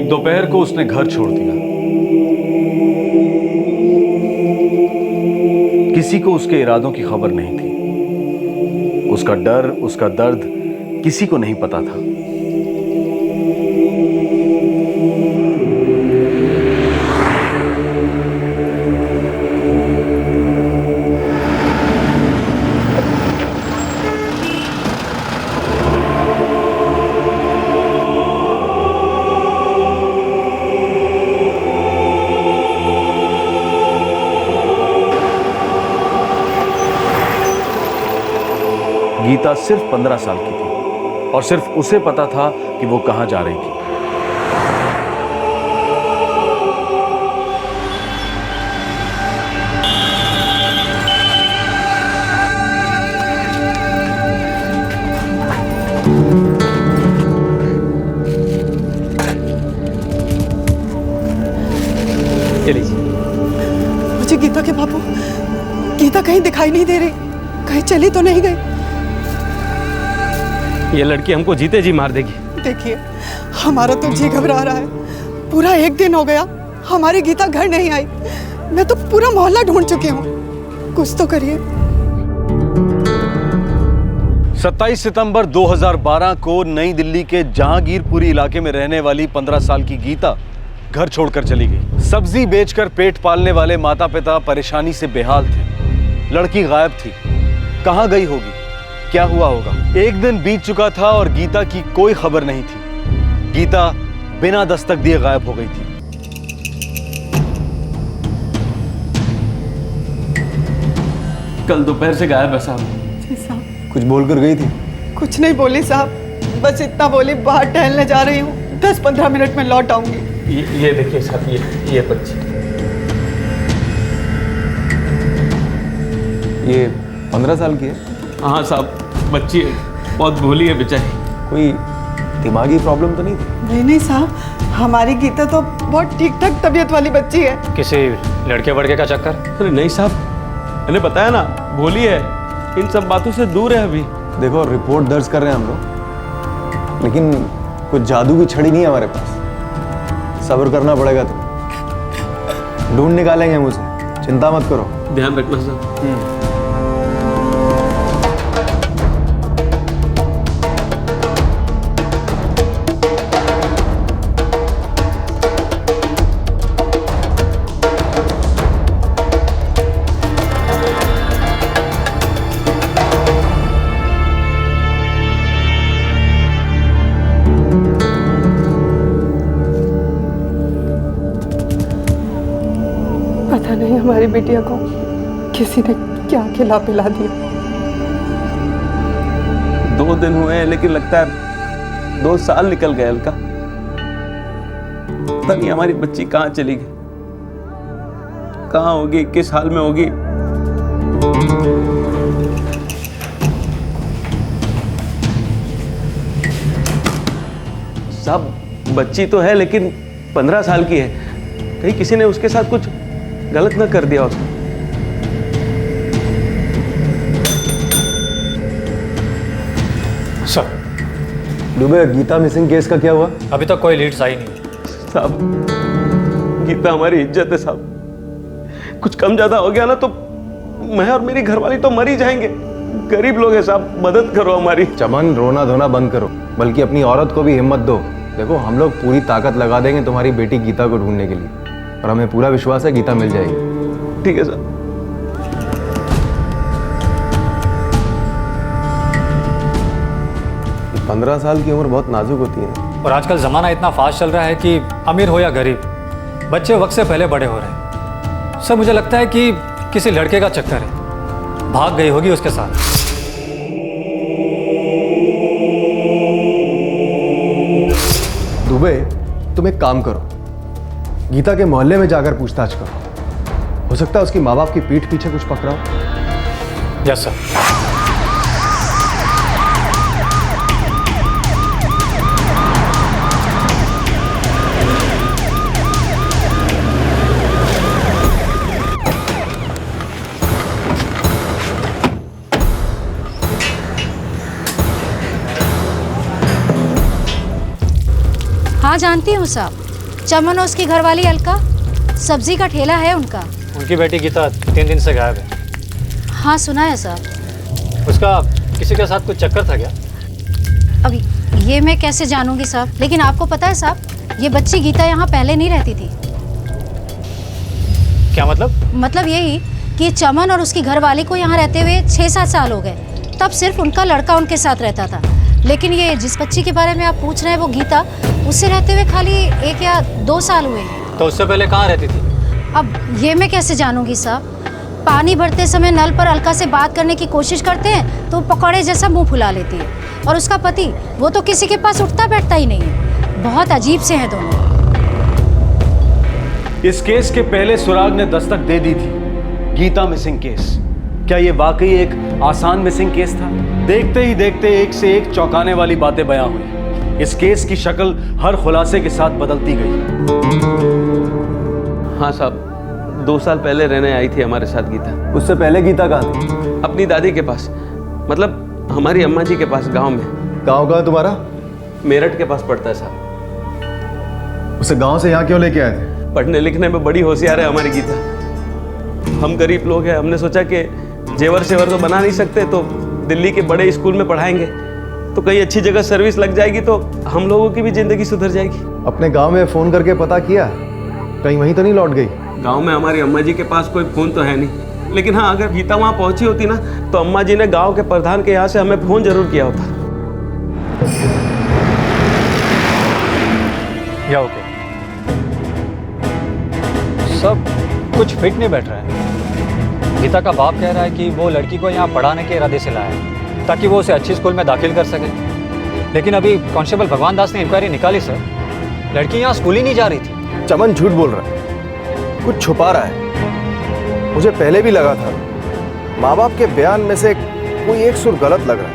एक दोपहर को उसने घर छोड़ दिया। किसी को उसके इरादों की खबर नहीं थी। उसका डर, उसका दर्द किसी को नहीं पता था। गीता सिर्फ 15 साल की थी और सिर्फ उसे पता था कि वो कहां जा रही थी। मुझे गीता के बाबू, गीता कहीं दिखाई नहीं दे रही। कहीं चली तो नहीं गई? ये लड़की हमको जीते जी मार देगी। देखिए, हमारा तो जी घबरा रहा है। पूरा 1 दिन हो गया हमारी गीता घर नहीं आई। मैं तो पूरा मोहल्ला ढूंढ चुकी हूँ। कुछ तो करिए। 27 सितंबर 2012 को नई दिल्ली के जहांगीरपुरी इलाके में रहने वाली 15 साल की गीता घर छोड़कर चली गई। सब्जी बेचकर पेट पालने वाले माता पिता परेशानी से बेहाल थे। लड़की गायब थी। कहां गई होगी? क्या हुआ होगा? एक दिन बीत चुका था और गीता की कोई खबर नहीं थी। गीता बिना दस्तक दिए गायब हो गई थी। कल दोपहर से गायब है साहब। जी साहब। कुछ बोलकर गई थी? कुछ नहीं बोली साहब, बस इतना बोली बाहर टहलने जा रही हूँ, 10-15 मिनट में लौट आऊंगी। ये देखिए साहब, ये बच्ची। ये 15 साल की है? हाँ साहब, बच्ची है, बहुत भोली है बेचारी। कोई दिमागी प्रॉब्लम तो नहीं थी? नहीं नहीं साहब, हमारी गीता तो बहुत ठीक ठाक तबीयत वाली बच्ची है। किसी लड़के वड़के का चक्कर? अरे नहीं साहब, मैंने बताया ना, भोली है, इन सब बातों से दूर है अभी। देखो, रिपोर्ट दर्ज कर रहे हैं हम लोग, लेकिन कुछ जादू की छड़ी नहीं है हमारे पास। सब्र करना पड़ेगा। तो ढूंढ निकालेंगे हम उसे, चिंता मत करो। ध्यान रखना साहब। पता नहीं हमारी बेटिया को किसी ने क्या खिला पिला दिया। 2 दिन हुए हैं, लेकिन लगता है 2 साल निकल गए। अलका, पता नहीं हमारी बच्ची कहाँ चली गई, कहाँ होगी, किस हाल में होगी। साहब, बच्ची तो है लेकिन 15 साल की है। कहीं किसी ने उसके साथ कुछ गलत ना कर दिया उसने। Sir, Dubey, Geeta missing case का क्या हुआ? अभी तक कोई लीड्स आई नहीं। साहब, गीता हमारी इज्जत है साहब। कुछ कम ज्यादा हो गया ना तो मैं और मेरी घरवाली तो मर ही जाएंगे। गरीब लोग हैं साहब, मदद करो हमारी। चमन, रोना धोना बंद करो, बल्कि अपनी औरत को भी हिम्मत दो। देखो, हम लोग पूरी ताकत लगा देंगे तुम्हारी बेटी गीता को ढूंढने के लिए, और हमें पूरा विश्वास है गीता मिल जाएगी। ठीक है सर। 15 साल की उम्र बहुत नाजुक होती है। और आजकल ज़माना इतना फास्ट चल रहा है कि अमीर हो या गरीब, बच्चे वक्त से पहले बड़े हो रहे हैं। सर, मुझे लगता है कि किसी लड़के का चक्कर है, भाग गई होगी उसके साथ। दुबे, तुम एक काम करो, गीता के मोहल्ले में जाकर पूछताछ करो। हो सकता है उसकी माँ बाप की पीठ पीछे कुछ पकड़ा हो। Yes sir. हाँ जानती हूँ साहब, चमन और उसकी घरवाली अलका, सब्जी का ठेला है उनका। उनकी बेटी गीता 3 दिन से गायब है। हाँ सुना है साहब। उसका किसी के साथ कुछ चक्कर था क्या? अब ये मैं कैसे जानूंगी साहब, लेकिन आपको पता है साहब, ये बच्ची गीता यहाँ पहले नहीं रहती थी। क्या मतलब? मतलब यही कि चमन और उसकी घरवाली को यहाँ रहते हुए 6-7 साल हो गए। तब सिर्फ उनका लड़का उनके साथ रहता था। लेकिन ये जिस बच्ची के बारे में आप पूछ रहे हैं वो गीता, उससे रहते हुए खाली 1 या 2 साल हुए हैं। तो उससे पहले कहाँ रहती थी? अब ये मैं कैसे जानूंगी साहब। पानी भरते समय नल पर अलका से बात करने की कोशिश करते हैं तो पकौड़े जैसा मुंह फुला लेती है। और उसका पति, वो तो किसी के पास उठता बैठता ही नहीं है। बहुत अजीब से हैं दोनों। इस केस के पहले सुराग ने दस्तक दे दी थी, गीता मिसिंग केस। क्या ये वाकई एक आसान मिसिंग केस था? देखते ही देखते एक से एक चौंकाने वाली बातें बयां हुई। इस केस की शक्ल हर खुलासे के साथ बदलती गई। हाँ साहब, 2 साल पहले रहने आई थी हमारे साथ गीता। उससे पहले गीता कहाँ थी? अपनी दादी के पास, मतलब हमारी अम्मा जी के पास, गांव में। गाँव कहाँ तुम्हारा? मेरठ के पास पड़ता है साहब। उसे गाँव से यहाँ क्यों लेके आए थे? पढ़ने लिखने में बड़ी होशियार है हमारी गीता। हम गरीब लोग हैं, हमने सोचा कि जेवर सेवर तो बना नहीं सकते, तो दिल्ली के बड़े स्कूल में पढ़ाएंगे तो कहीं अच्छी जगह सर्विस लग जाएगी तो हम लोगों की भी जिंदगी सुधर जाएगी। अपने गांव में फोन करके पता किया, कहीं वहीं तो नहीं लौट गई? गांव में हमारी अम्मा जी के पास कोई फोन तो है नहीं, लेकिन हाँ, अगर गीता वहां पहुंची होती ना तो अम्मा जी ने गांव के प्रधान के यहाँ से हमें फोन जरूर किया होता। या ओके, सब कुछ फिट नहीं बैठ रहा है। गीता का बाप कह रहा है कि वो लड़की को यहाँ पढ़ाने के इरादे से लाया है ताकि वो उसे अच्छी स्कूल में दाखिल कर सके। लेकिन अभी कांस्टेबल भगवान दास ने इंक्वायरी निकाली सर, लड़की यहाँ स्कूल ही नहीं जा रही थी। चमन झूठ बोल रहा है, कुछ छुपा रहा है। मुझे पहले भी लगा था, माँ बाप के बयान में से कोई एक सुर गलत लग रहा है।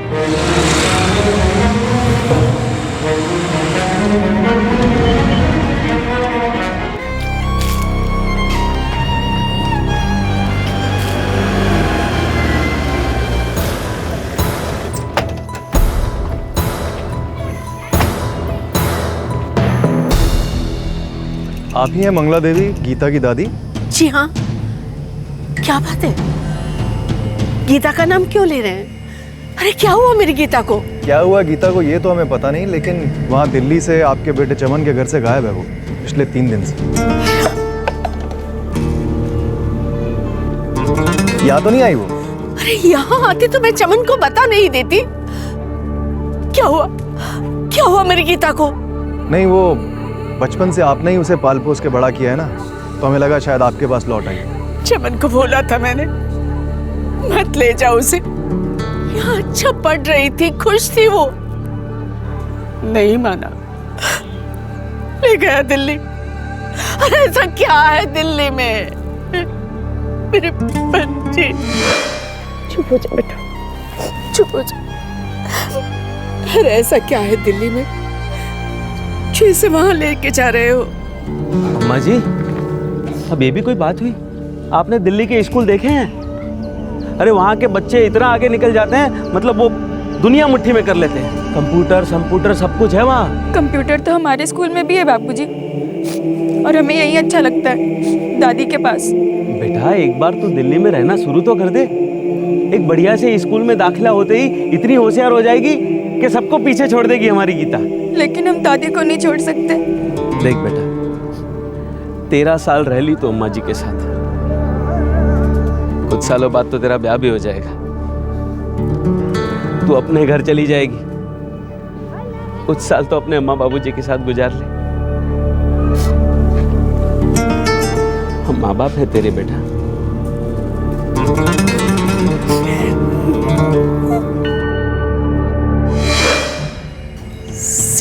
आप ही हैं मंगला देवी, गीता की दादी? जी हाँ, क्या बात है? गीता का नाम क्यों ले रहे हैं? अरे क्या हुआ मेरी गीता को? क्या हुआ गीता को ये तो हमें पता नहीं, लेकिन वहाँ दिल्ली से आपके बेटे चमन के घर से गायब है वो पिछले 3 दिन से। यहाँ तो नहीं आई वो? अरे यहाँ आती तो मैं चमन को बता नहीं देती। क्या हुआ? क्या हुआ मेरी गीता को? नहीं, वो बचपन से आपने ही उसे पाल पोस के बड़ा किया है ना, तो हमें लगा शायद आपके पास लौट आई। चमन को बोला था मैंने, मत ले जाओ उसे। यहाँ अच्छा पढ़ रही थी, खुश थी वो। नहीं माना, ले गया दिल्ली। अरे ऐसा क्या है दिल्ली में? मेरे बच्चे, चुप हो जा बेटा, चुप हो जा। अरे ऐसा क्या है दिल्ली में जो इसे वहां लेके जा रहे हो? अम्मा जी, अब ये भी कोई बात हुई? आपने दिल्ली के स्कूल देखे हैं? अरे वहाँ के बच्चे इतना आगे निकल जाते हैं, मतलब वो दुनिया मुट्ठी में कर लेते हैं। कंप्यूटर सब कुछ है वहाँ। कंप्यूटर तो हमारे स्कूल में भी है बापूजी, और हमें यही अच्छा लगता है, दादी के पास। बेटा एक बार तो दिल्ली में रहना शुरू तो कर दे। एक बढ़िया से स्कूल में दाखिला होते ही इतनी होशियार हो जाएगी कि सबको पीछे छोड़ देगी हमारी गीता। लेकिन हम दादी को नहीं छोड़ सकते। देख बेटा, 13 साल रह ली तो अम्मा जी के साथ, कुछ सालों बाद तो तेरा ब्याह भी हो जाएगा, तू अपने घर चली जाएगी, कुछ साल तो अपने अम्मा बाबूजी के साथ गुजार ले। हम माँ बाप है तेरे बेटा।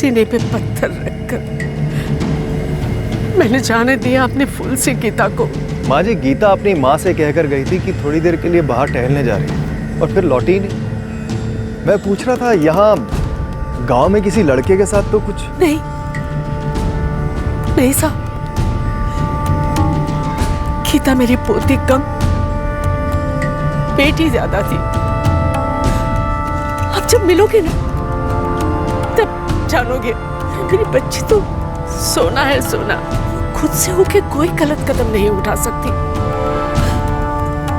सीने पे पत्थर रखकर मैंने जाने दिया अपने फूल से गीता को। माँ जी, गीता अपनी माँ से कहकर गई थी कि थोड़ी देर के लिए बाहर टहलने जा रही है और फिर लौटी ही नहीं। मैं पूछ रहा था यहाँ गांव में किसी लड़के के साथ तो कुछ नहीं, नहीं साहब, गीता मेरी पोती कम, बेटी ज्यादा थी। अब जब मिलोगे ना तब जानोगे, मेरी बच्ची तो सोना है सोना, खुद से होके कोई गलत कदम नहीं उठा सकती।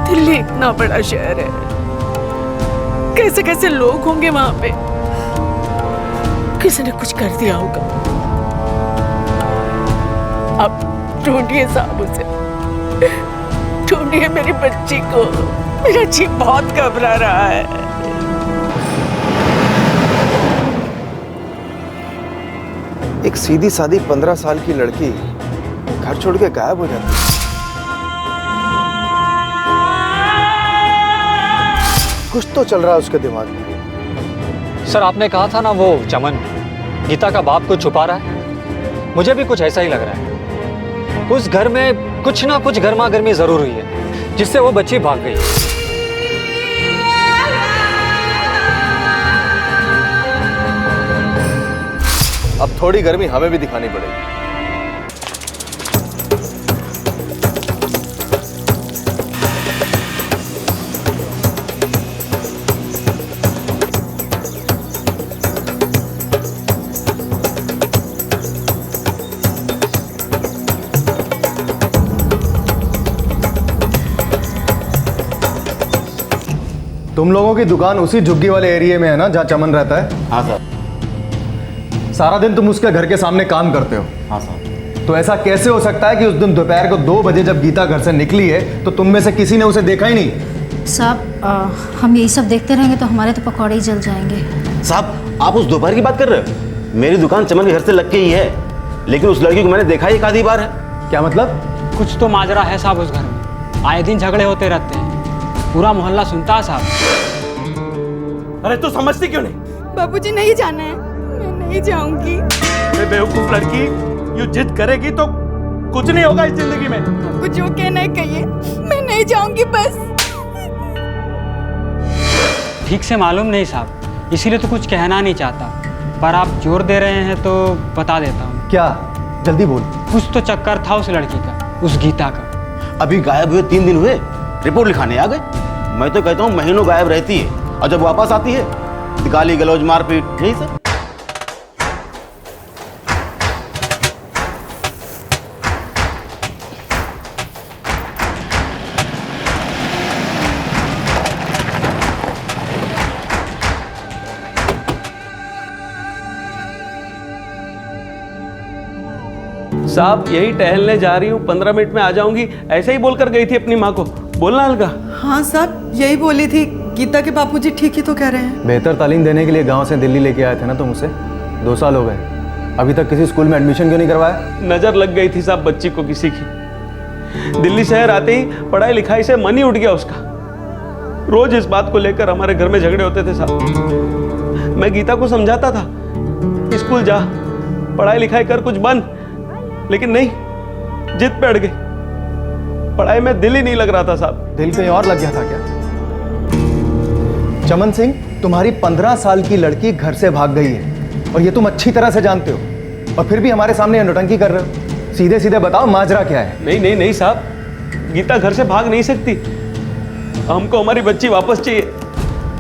दिल्ली इतना बड़ा शहर है, कैसे कैसे लोग होंगे वहां पे, किसी ने कुछ कर दिया होगा। अब ढूंढिए साहब उसे, ढूंढिए मेरी बच्ची को, मेरा जी बहुत घबरा रहा है। एक सीधी सादी 15 साल की लड़की घर छोड़ के गायब हो जाती है। कुछ तो चल रहा है उसके दिमाग में। सर आपने कहा था ना वो चमन गीता का बाप को छुपा रहा है, मुझे भी कुछ ऐसा ही लग रहा है। उस घर में कुछ ना कुछ गर्मा गर्मी जरूर हुई है जिससे वो बच्ची भाग गई। अब थोड़ी गर्मी हमें भी दिखानी पड़ेगी। तुम लोगों की दुकान उसी झुग्गी वाले एरिया में है ना जहाँ चमन रहता है? हाँ सर। सारा दिन तुम उसके घर के सामने काम करते हो? हाँ सर। तो ऐसा कैसे हो सकता है कि उस दिन दोपहर को 2 बजे जब गीता घर से निकली है तो तुम में से किसी ने उसे देखा ही नहीं? साहब हम यही सब देखते रहेंगे तो हमारे तो पकौड़े ही जल जाएंगे। साहब आप उस दोपहर की बात कर रहे हो? मेरी दुकान चमन के घर से लग के ही है, लेकिन उस लड़की को मैंने देखा ही एक आधी बार है। क्या मतलब? कुछ तो माजरा है साहब, उस घर में आए दिन झगड़े होते रहते हैं, पूरा मोहल्ला सुनता है साहब। अरे तू समझती क्यों नहीं? बाबूजी नहीं जाना है, मैं नहीं जाऊंगी। बेवकूफ लड़की, यूं जिद करेगी तो कुछ नहीं होगा इस जिंदगी में। आपको जो कहना है कहिए, मैं नहीं जाऊंगी बस। ठीक से मालूम नहीं साहब, इसीलिए तो कुछ कहना नहीं चाहता, पर आप जोर दे रहे हैं तो बता देता हूँ। क्या? जल्दी बोल। कुछ तो चक्कर था उस लड़की का, उस गीता का। अभी गायब हुए 3 दिन हुए, रिपोर्ट लिखाने आ गए। मैं तो कहता हूँ महीनों गायब रहती है और जब वापस आती है गाली गलौज मारपीट, यही सब। साहब यही टहलने जा रही हूँ, 15 मिनट में आ जाऊंगी, ऐसे ही बोलकर गई थी अपनी माँ को। बोलना अलका। हाँ साहब, यही बोली थी। गीता के बापूजी ठीक ही तो कह रहे हैं। बेहतर तालीम देने के लिए गांव से दिल्ली लेके आए थे ना तुम उसे? 2 साल हो गए, अभी तक किसी स्कूल में एडमिशन क्यों नहीं करवाया? नजर लग गई थी साहब बच्ची को किसी की। दिल्ली शहर आते ही पढ़ाई लिखाई से मन ही उठ गया उसका। रोज इस बात को लेकर हमारे घर में झगड़े होते थे साहब। मैं गीता को समझाता था स्कूल जा, पढ़ाई लिखाई कर, कुछ बन, लेकिन नहीं, जिद पे अड़ गई। पढ़ाई में दिल ही नहीं लग रहा था साहब। दिल कहीं और लग गया था क्या? चमन सिंह, तुम्हारी 15 साल की लड़की घर से भाग गई है और ये तुम अच्छी तरह से जानते हो, और फिर भी हमारे सामने ये नौटंकी कर रहे हो। सीधे सीधे बताओ माजरा क्या है? नहीं नहीं नहीं साहब, गीता घर से भाग नहीं सकती। हमको हमारी बच्ची वापस चाहिए,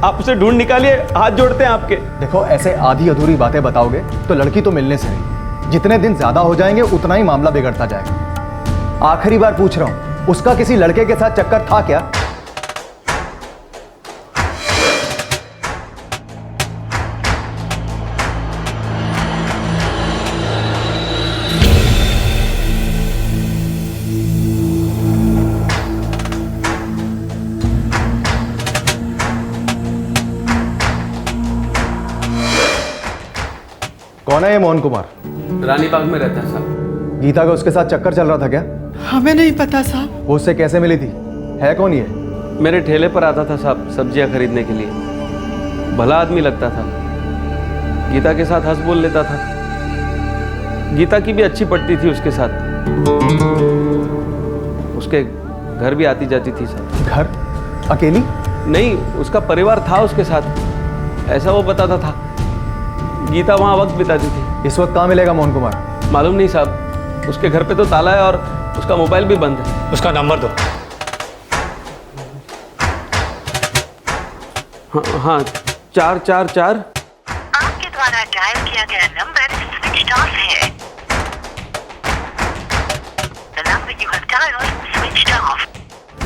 आप उसे ढूंढ निकालिए, हाथ जोड़ते हैं आपके। देखो, ऐसे आधी अधूरी बातें बताओगे तो लड़की तो मिलने से रही। जितने दिन ज्यादा हो जाएंगे उतना ही मामला बिगड़ता जाएगा। आखिरी बार पूछ रहा हूं, उसका किसी लड़के के साथ चक्कर था क्या? कौन है ये मोहन कुमार? रानी बाग में रहता है साहब। गीता का उसके साथ चक्कर चल रहा था क्या? हमें नहीं पता साहब। वो उससे कैसे मिली थी? है कौन ये? मेरे ठेले पर आता था साहब सब्जियां खरीदने के लिए। भला आदमी लगता था, गीता के साथ हंस बोल लेता था। गीता की भी अच्छी पटती थी उसके साथ, उसके घर भी आती जाती थी साहब। घर? अकेली? नहीं, उसका परिवार था उसके साथ, ऐसा वो बताता था। गीता वहाँ वक्त बिताती थी। इस वक्त कहाँ मिलेगा मोहन कुमार? मालूम नहीं साहब, उसके घर पे तो ताला है और उसका मोबाइल भी बंद है। उसका नंबर दो। हाँ 444। आपके द्वारा डायल किया गया नंबर स्विच ऑफ है।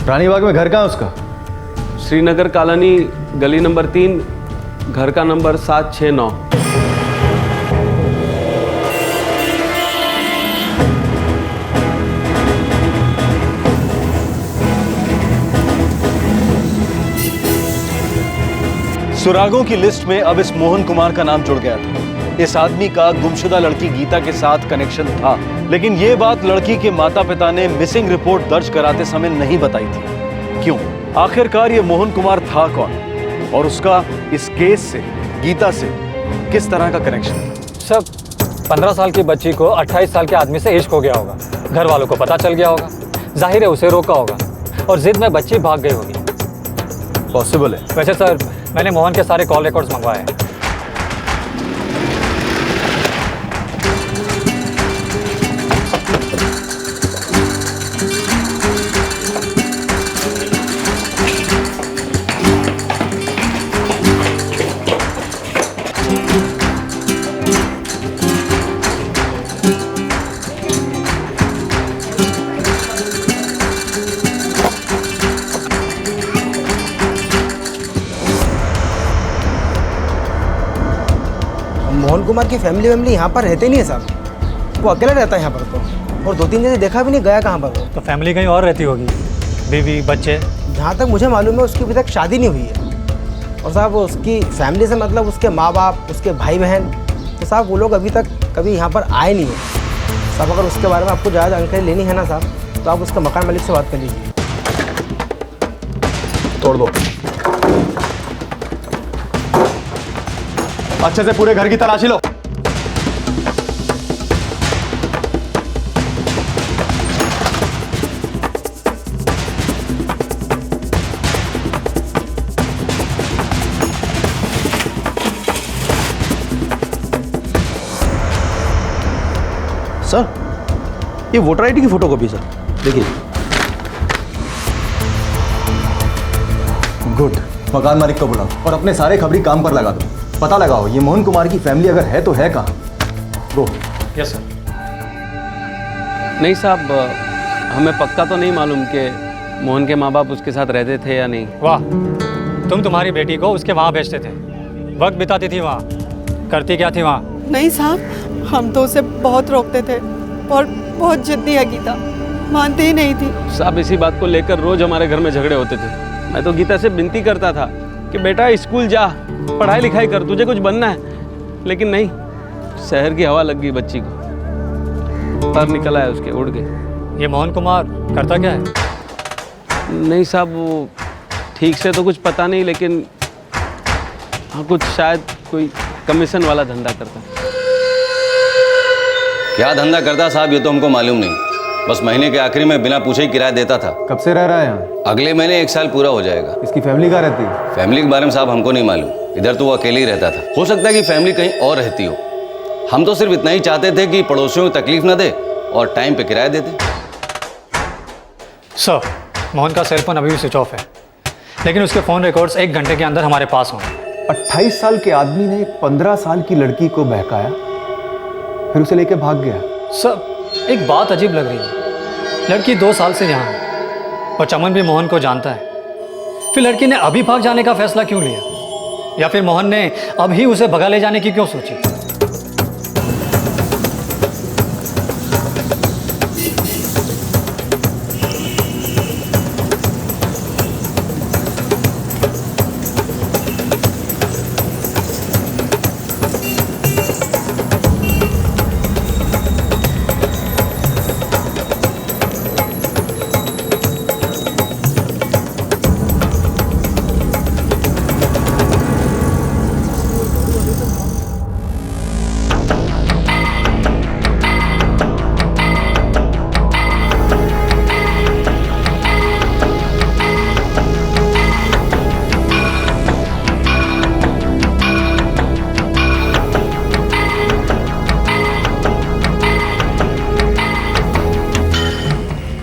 रानी बाग में घर कहाँ है उसका? श्रीनगर कॉलोनी, गली नंबर 3, घर का नंबर 769। सुरागों की लिस्ट में अब इस मोहन कुमार का नाम जुड़ गया था। इस आदमी का गुमशुदा लड़की गीता के साथ कनेक्शन था, लेकिन ये बात लड़की के माता पिता ने मिसिंग रिपोर्ट दर्ज कराते समय नहीं बताई थी। क्यों? आखिरकार ये मोहन कुमार था कौन और उसका इस केस से, गीता से किस तरह का कनेक्शन था? सब 15 साल की बच्ची को 28 साल के आदमी से इश्क हो गया होगा। घर वालों को पता चल गया होगा, जाहिर है उसे रोका होगा और जिद में बच्ची भाग गई होगी। पॉसिबल है। वैसे सर, मैंने मोहन के सारे कॉल रिकॉर्ड्स मंगवाए हैं। मोहन कुमार की फैमिली यहाँ पर रहते नहीं है साहब। वो अकेला रहता है यहाँ पर तो, और 2-3 दिन से देखा भी नहीं, गया कहाँ पर वो। तो फैमिली कहीं और रहती होगी, बीवी बच्चे। जहाँ तक मुझे मालूम है उसकी अभी तक शादी नहीं हुई है। और साहब उसकी फैमिली से मतलब उसके माँ बाप, उसके भाई बहन, तो साहब वो लोग अभी तक कभी यहाँ पर आए नहीं है। साहब अगर उसके बारे में आपको ज़्यादा जानकारी लेनी है ना साहब, तो आप उसके मकान मालिक से बात कर लीजिए। तोड़ दो। अच्छे से पूरे घर की तलाशी लो। सर, ये वोटर आईडी की फोटोकॉपी सर, देखिए। गुड। मकान मालिक को बुलाओ और अपने सारे खबरी काम पर लगा दो। पता लगाओ ये मोहन कुमार की फैमिली अगर है तो है कहाँ। गो। Yes sir. नहीं साहब, हमें पक्का तो नहीं मालूम कि मोहन के माँ बाप उसके साथ रहते थे या नहीं। वाह, तुम तुम्हारी बेटी को उसके वहाँ भेजते थे, वक्त बिताती थी वहाँ, करती क्या थी वहाँ? नहीं साहब, हम तो उसे बहुत रोकते थे और बहुत जिद्दी है गीता, मानती ही नहीं थी। साहब इसी बात को लेकर रोज हमारे घर में झगड़े होते थे। मैं तो गीता से विनती करता था कि बेटा स्कूल जा, पढ़ाई लिखाई कर, तुझे कुछ बनना है, लेकिन नहीं, शहर की हवा लग गई बच्ची को, पर निकल आया उसके, उड़ गए। ये मोहन कुमार करता क्या है? नहीं साहब, वो ठीक से तो कुछ पता नहीं, लेकिन हाँ कुछ शायद कोई कमीशन वाला धंधा करता है। क्या धंधा करता साहब ये तो हमको मालूम नहीं, बस महीने के आखिरी में बिना पूछे ही किराया देता था। कब से रह रहा है यहाँ? अगले महीने 1 साल पूरा हो जाएगा। इसकी फैमिली कहाँ रहती है? फैमिली के बारे में साहब हमको नहीं मालूम, इधर तो वो अकेले ही रहता था। हो सकता है कि फैमिली कहीं और रहती हो। हम तो सिर्फ इतना ही चाहते थे कि पड़ोसियों को तकलीफ न दे और टाइम पे किराया दे दे। सर, मोहन का सेल फोन अभी भी स्विच ऑफ है, लेकिन उसके फ़ोन रिकॉर्ड्स 1 घंटे के अंदर हमारे पास होंगे। 28 साल के आदमी ने एक 15 साल की लड़की को बहकाया, फिर उसे लेके भाग गया। सर, एक बात अजीब लग रही है। लड़की 2 साल से यहाँ है और चमन भी मोहन को जानता है, फिर लड़की ने अभी भाग जाने का फैसला क्यों लिया? या फिर मोहन ने अभी उसे भगा ले जाने की क्यों सोची?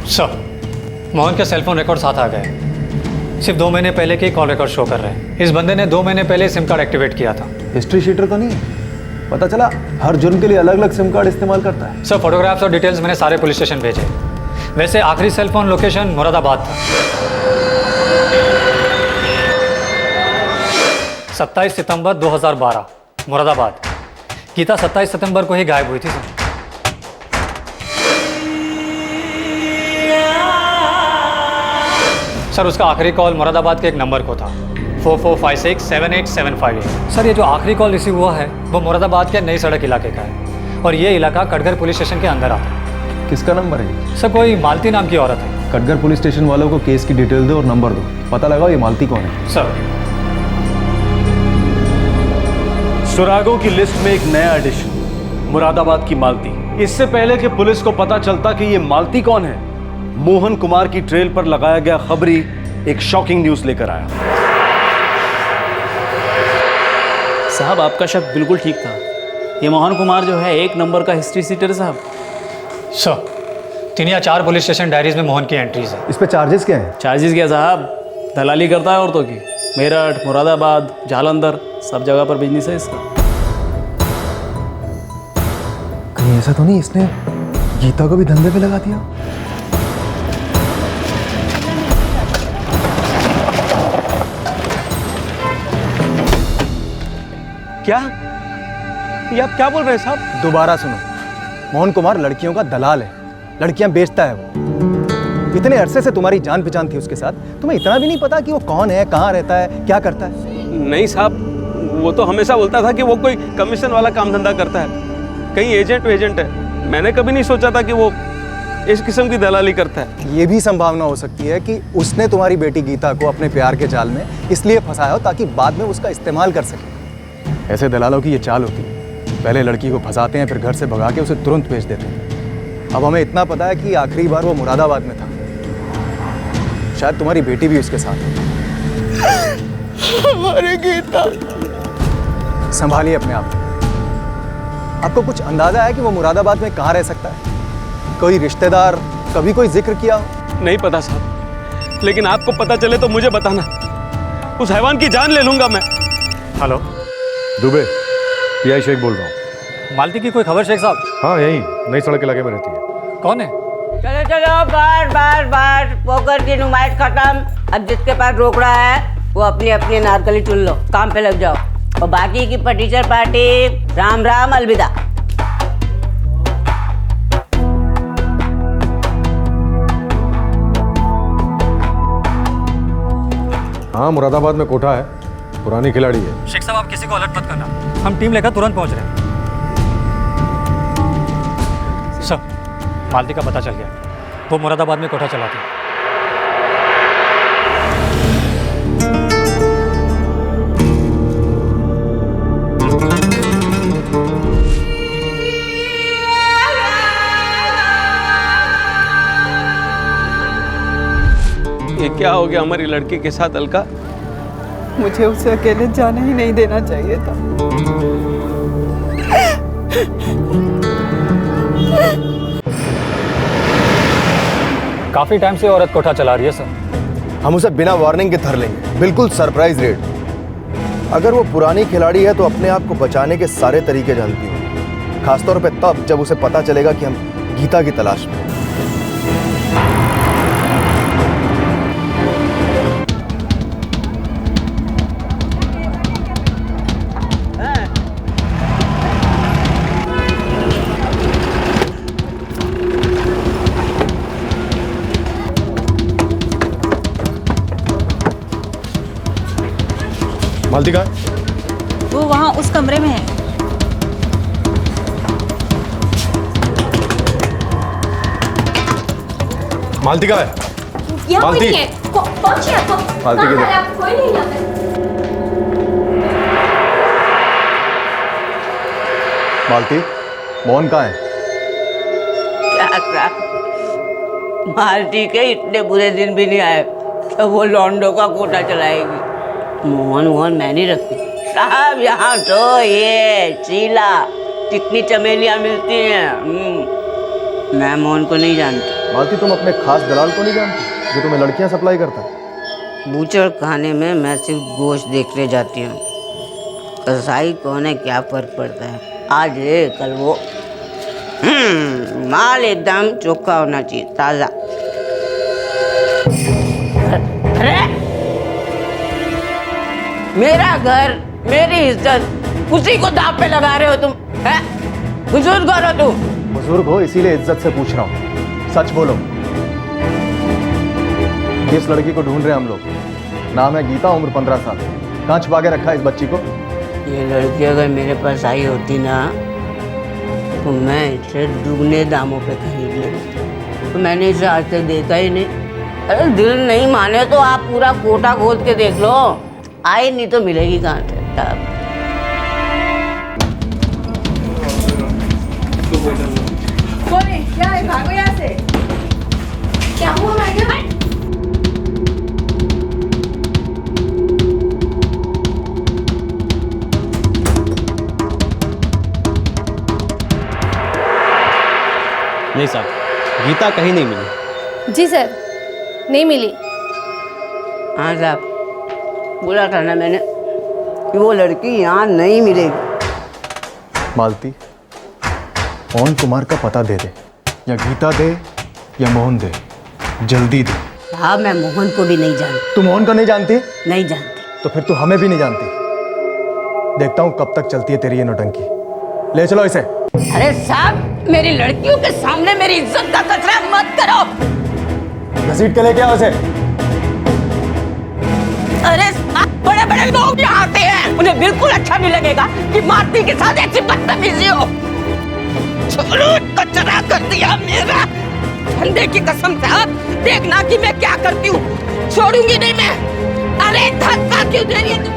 सर, मोहन के सेलफोन रिकॉर्ड साथ आ गए। सिर्फ 2 महीने पहले के कॉल रिकॉर्ड शो कर रहे हैं। इस बंदे ने 2 महीने पहले सिम कार्ड एक्टिवेट किया था। हिस्ट्री शीटर तो नहीं है? पता चला हर जुर्म के लिए अलग अलग सिम कार्ड इस्तेमाल करता है। सर, फोटोग्राफ्स और डिटेल्स मैंने सारे पुलिस स्टेशन भेजे। वैसे आखिरी सेल फोन लोकेशन मुरादाबाद था। 27 सितंबर 2012 मुरादाबाद। गीता 27 सितंबर को ही गायब हुई थी सर। सर उसका आखिरी कॉल मुरादाबाद के एक नंबर को था 44567878। सर ये जो आखिरी कॉल रिसीव हुआ है वो मुरादाबाद के नई सड़क इलाके का है और ये इलाका कटघर पुलिस स्टेशन के अंदर आता है। किसका नंबर है? सर कोई मालती नाम की औरत है। कटघर पुलिस स्टेशन वालों को केस की डिटेल दो और नंबर दो, पता लगाओ ये मालती कौन है। सर सुरागों की लिस्ट में एक नया एडिशन, मुरादाबाद की मालती। इससे पहले कि पुलिस को पता चलता कि ये मालती कौन है, मोहन कुमार की ट्रेल पर लगाया गया खबरी एक शॉकिंग न्यूज लेकर आया। साहब आपका शक बिल्कुल ठीक था। ये मोहन कुमार जो है एक नंबर का हिस्ट्री सीटर है साहब। सर 3 या 4 पुलिस स्टेशन डायरीज में मोहन की एंट्रीज है। इस पे चार्जेस क्या हैं? चार्जेस क्या साहब, दलाली करता है औरतों की। मेरठ, मुरादाबाद, जालंधर सब जगह पर बिजनेस है इसका। कहीं ऐसा तो नहीं इसने गीता को भी धंधे पे लगा दिया? क्या ये आप क्या बोल रहे हैं साहब? दोबारा सुनो, मोहन कुमार लड़कियों का दलाल है, लड़कियां बेचता है वो। इतने अरसे से तुम्हारी जान पहचान थी उसके साथ, तुम्हें इतना भी नहीं पता कि वो कौन है, कहाँ रहता है, क्या करता है? नहीं साहब, वो तो हमेशा बोलता था कि वो कोई कमीशन वाला काम धंधा करता है, कहीं एजेंट है। मैंने कभी नहीं सोचा था कि वो इस किस्म की दलाली करता है। ये भी संभावना हो सकती है कि उसने तुम्हारी बेटी गीता को अपने प्यार के जाल में इसलिए फंसाया हो ताकि बाद में उसका इस्तेमाल कर सके। ऐसे दलालों की ये चाल होती है, पहले लड़की को फंसाते हैं, फिर घर से भगा के उसे तुरंत बेच देते हैं। अब हमें इतना पता है कि आखिरी बार वो मुरादाबाद में था, शायद तुम्हारी बेटी भी उसके साथ है। हमारी गीता। संभालिए अपने आप को। आपको कुछ अंदाजा है कि वो मुरादाबाद में कहाँ रह सकता है? कोई रिश्तेदार, कभी कोई जिक्र किया हो? नहीं पता साहब, लेकिन आपको पता चले तो मुझे बताना, उस हैवान की जान ले लूंगा मैं। हेलो दुबे, पीआई शेख बोल रहा हूँ। मालती की कोई खबर शेख साहब? हाँ यहीं नई सड़क इलाके में रहती है। कौन है? चलो चलो बस पोकर की नुमाइश खत्म। अब जिसके पास रोकड़ा है वो अपनी अपनी नारकली चुन लो, काम पे लग जाओ। और बाकी की टीचर पार्टी राम राम अलविदा। हाँ मुरादाबाद में कोठा है, पुरानी खिलाड़ी है। शेख साहब आप किसी को अलर्ट मत करना, हम टीम लेकर तुरंत पहुंच रहे हैं। सर मालती का पता चल गया, वो मुरादाबाद में कोठा चलाती है। ये क्या हो गया हमारी लड़की के साथ अलका? मुझे उसे अकेले जाने ही नहीं देना चाहिए था। काफी टाइम से औरत कोठा चला रही है सर। हम उसे बिना वार्निंग के धर लेंगे, बिल्कुल सरप्राइज रेड। अगर वो पुरानी खिलाड़ी है तो अपने आप को बचाने के सारे तरीके जानती है, खासतौर पे तब जब उसे पता चलेगा कि हम गीता की तलाश में हैं। मालती कहाँ है? वो वहाँ उस कमरे में है। मालती कहाँ है? मालती मालती किधर? मालती, मोहन कहाँ है? क्या करा, मालती के इतने बुरे दिन भी नहीं आए तो वो लॉन्डो का कोटा चलाएगी। मोहन मैं नहीं रखती साहब, यहाँ तो ये शीला कितनी चमेलियाँ मिलती हैं। मैं मोहन को नहीं जानती। मालती तुम अपने खास दलाल को नहीं जानती जो तुम्हें लड़कियां सप्लाई करता है? बूचड़ खाने में मैं सिर्फ गोश्त देखने जाती हूँ, कसाई कौन है क्या फर्क पड़ता है। आज ये कल वो, माल एकदम चोखा होना चाहिए, ताज़ा। मेरा घर, मेरी इज्जत, उसी को दांव पे लगा रहे हो तुम, हैं? बुजुर्ग हो तुम। बुजुर्ग हो इसीलिए इज्जत से पूछ रहा हूँ, सच बोलो। किस लड़की को ढूंढ रहे हैं हम लोग? नाम है गीता, उम्र 15 साल। कहाँ छुपा के रखा है इस बच्ची को? ये लड़की अगर मेरे पास आई होती ना तो मैं इसे दुगने दामों पे खरीद लेती, तो मैंने इसे आज तक देखा ही नहीं। अरे दिल नहीं माने तो आप पूरा कोटा खोद के देख लो, आई नहीं तो मिलेगी कहाँ से? क्या है, भागो यहाँ से। क्या हुआ मैडम? नहीं साहब, गीता कहीं नहीं मिली। जी सर, नहीं मिली। हाँ साहब, बोला था ना मैंने कि वो लड़की यहाँ नहीं मिलेगी। मालती, मोहन कुमार का पता दे दे, या गीता दे या मोहन दे, जल्दी दे। साहब मैं मोहन को भी नहीं जानती। तू मोहन को नहीं जानती? नहीं जानती। तो फिर तू हमें भी नहीं जानती। देखता हूँ कब तक चलती है तेरी ये नौटंकी। ले चलो इसे। अरे साहब, मेरी लड़कियों के सामने मेरी इज्जत का कचरा मत करो। घसीट के लेके आओ इसे। अरे बड़े बड़े लोग यहाँ आते हैं, उन्हें बिल्कुल अच्छा नहीं लगेगा कि मालती के साथ ऐसी बदतमीजी हो। छोड़ो, कचरा कर दिया मेरा। ठंडे की कसम साहब, देखना कि मैं क्या करती हूँ। छोड़ूंगी नहीं मैं। अरे धक्का क्यों दे रही है तू?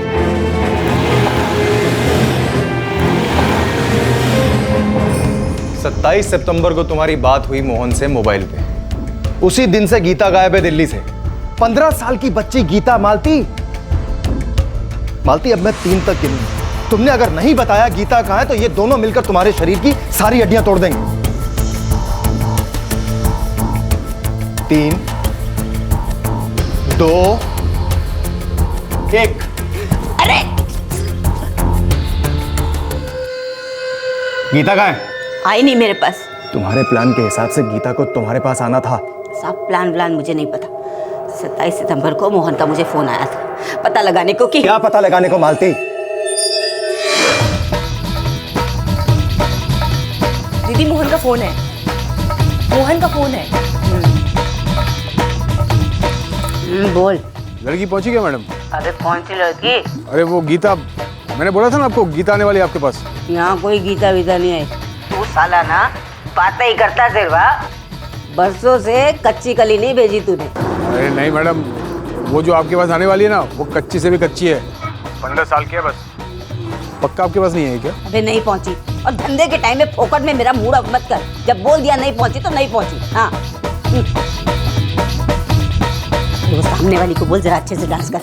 27 सितंबर को तुम्हारी बात हुई मोहन से मोबाइल पे। उसी दिन से गीता गायब है दिल्ली से। 15 साल की बच्ची गीता। मालती, अब मैं 3 तक गिनूंगा। तुमने अगर नहीं बताया गीता कहाँ है तो ये दोनों मिलकर तुम्हारे शरीर की सारी हड्डियां तोड़ देंगे। 3, 2, 1। अरे गीता कहाँ है? आई नहीं मेरे पास। तुम्हारे प्लान के हिसाब से गीता को तुम्हारे पास आना था। साहब प्लान मुझे नहीं पता। 27 सितंबर को मोहन का मुझे फोन आया था पता लगाने को कि क्या पता लगाने को मालती? दीदी मोहन का फोन है, मोहन का फोन है। बोल। लड़की पहुंची क्या मैडम? अरे कौन सी लड़की? अरे वो गीता, मैंने बोला था ना आपको गीता आने वाली है आपके पास। यहाँ कोई गीता वीता नहीं आई। तू साला ना बातें ही करता सिर्फ। बरसों से कच्ची कली नहीं भेजी तूने। अरे नहीं मैडम, वो जो आपके पास आने वाली है ना वो कच्ची से भी कच्ची है। 15 साल की है बस। पक्का आपके पास नहीं है क्या? अबे नहीं पहुंची, और धंधे के टाइम में फोकट में मेरा मूड ऑफ मत कर। जब बोल दिया नहीं पहुंची तो नहीं पहुंची। हाँ वो सामने वाली को बोल जरा अच्छे से डांस कर।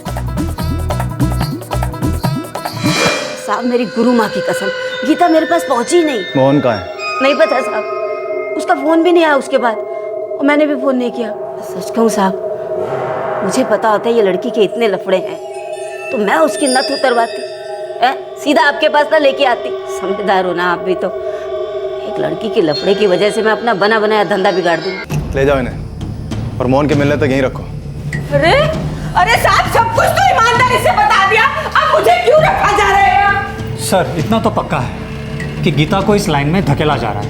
साहब मेरी गुरु माँ की कसम, गीता मेरे पास पहुंची ही नहीं। मोहन कहाँ है? नहीं पता साहब, उसका फोन भी नहीं आया उसके बाद, और मैंने भी फोन नहीं किया। सच कहूँ साहब, मुझे पता होता है ये लड़की के इतने लफड़े हैं तो मैं उसकी नथ उतरवाती, सीधा आपके पास ना लेके आती। समझदार हो ना आप भी तो। एक लड़की के लफड़े की वजह से मैं अपना बना बनाया धंधा बिगाड़ दूंगी। ले जाओ इन्हें और मोहन के मिलने तक यहीं रखो। अरे साहब सब कुछ तो ईमानदारी से बता दिया, अब मुझे क्यों रखा जा रहा है? सर इतना तो पक्का है कि गीता को इस लाइन में धकेला जा रहा है।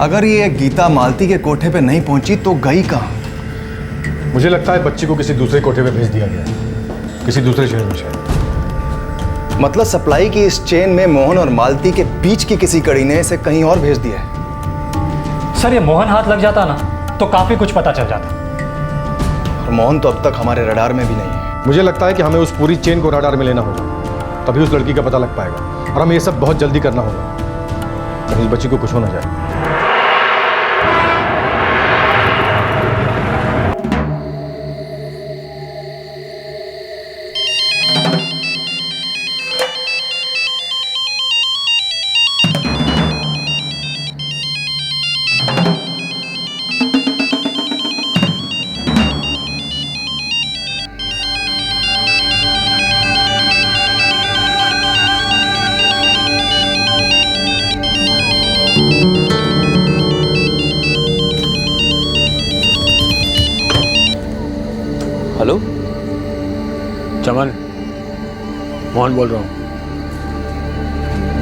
अगर ये गीता मालती के कोठे पे नहीं पहुंची तो गई कहाँ? मुझे लगता है बच्ची को किसी दूसरे कोठे पे भेज दिया गया है, किसी दूसरे शहर में शायद। मतलब सप्लाई की इस चेन में मोहन और मालती के बीच की किसी कड़ी ने इसे कहीं और भेज दिया है। सर ये मोहन हाथ लग जाता ना तो काफी कुछ पता चल जाता। और मोहन तो अब तक हमारे रडार में भी नहीं है। मुझे लगता है कि हमें उस पूरी चेन को रडार में लेना होगा, तभी उस लड़की का पता लग पाएगा। और हमें ये सब बहुत जल्दी करना होगा, तभी इस बच्ची को कुछ हो ना जाए। मोहन बोल रहा हूँ।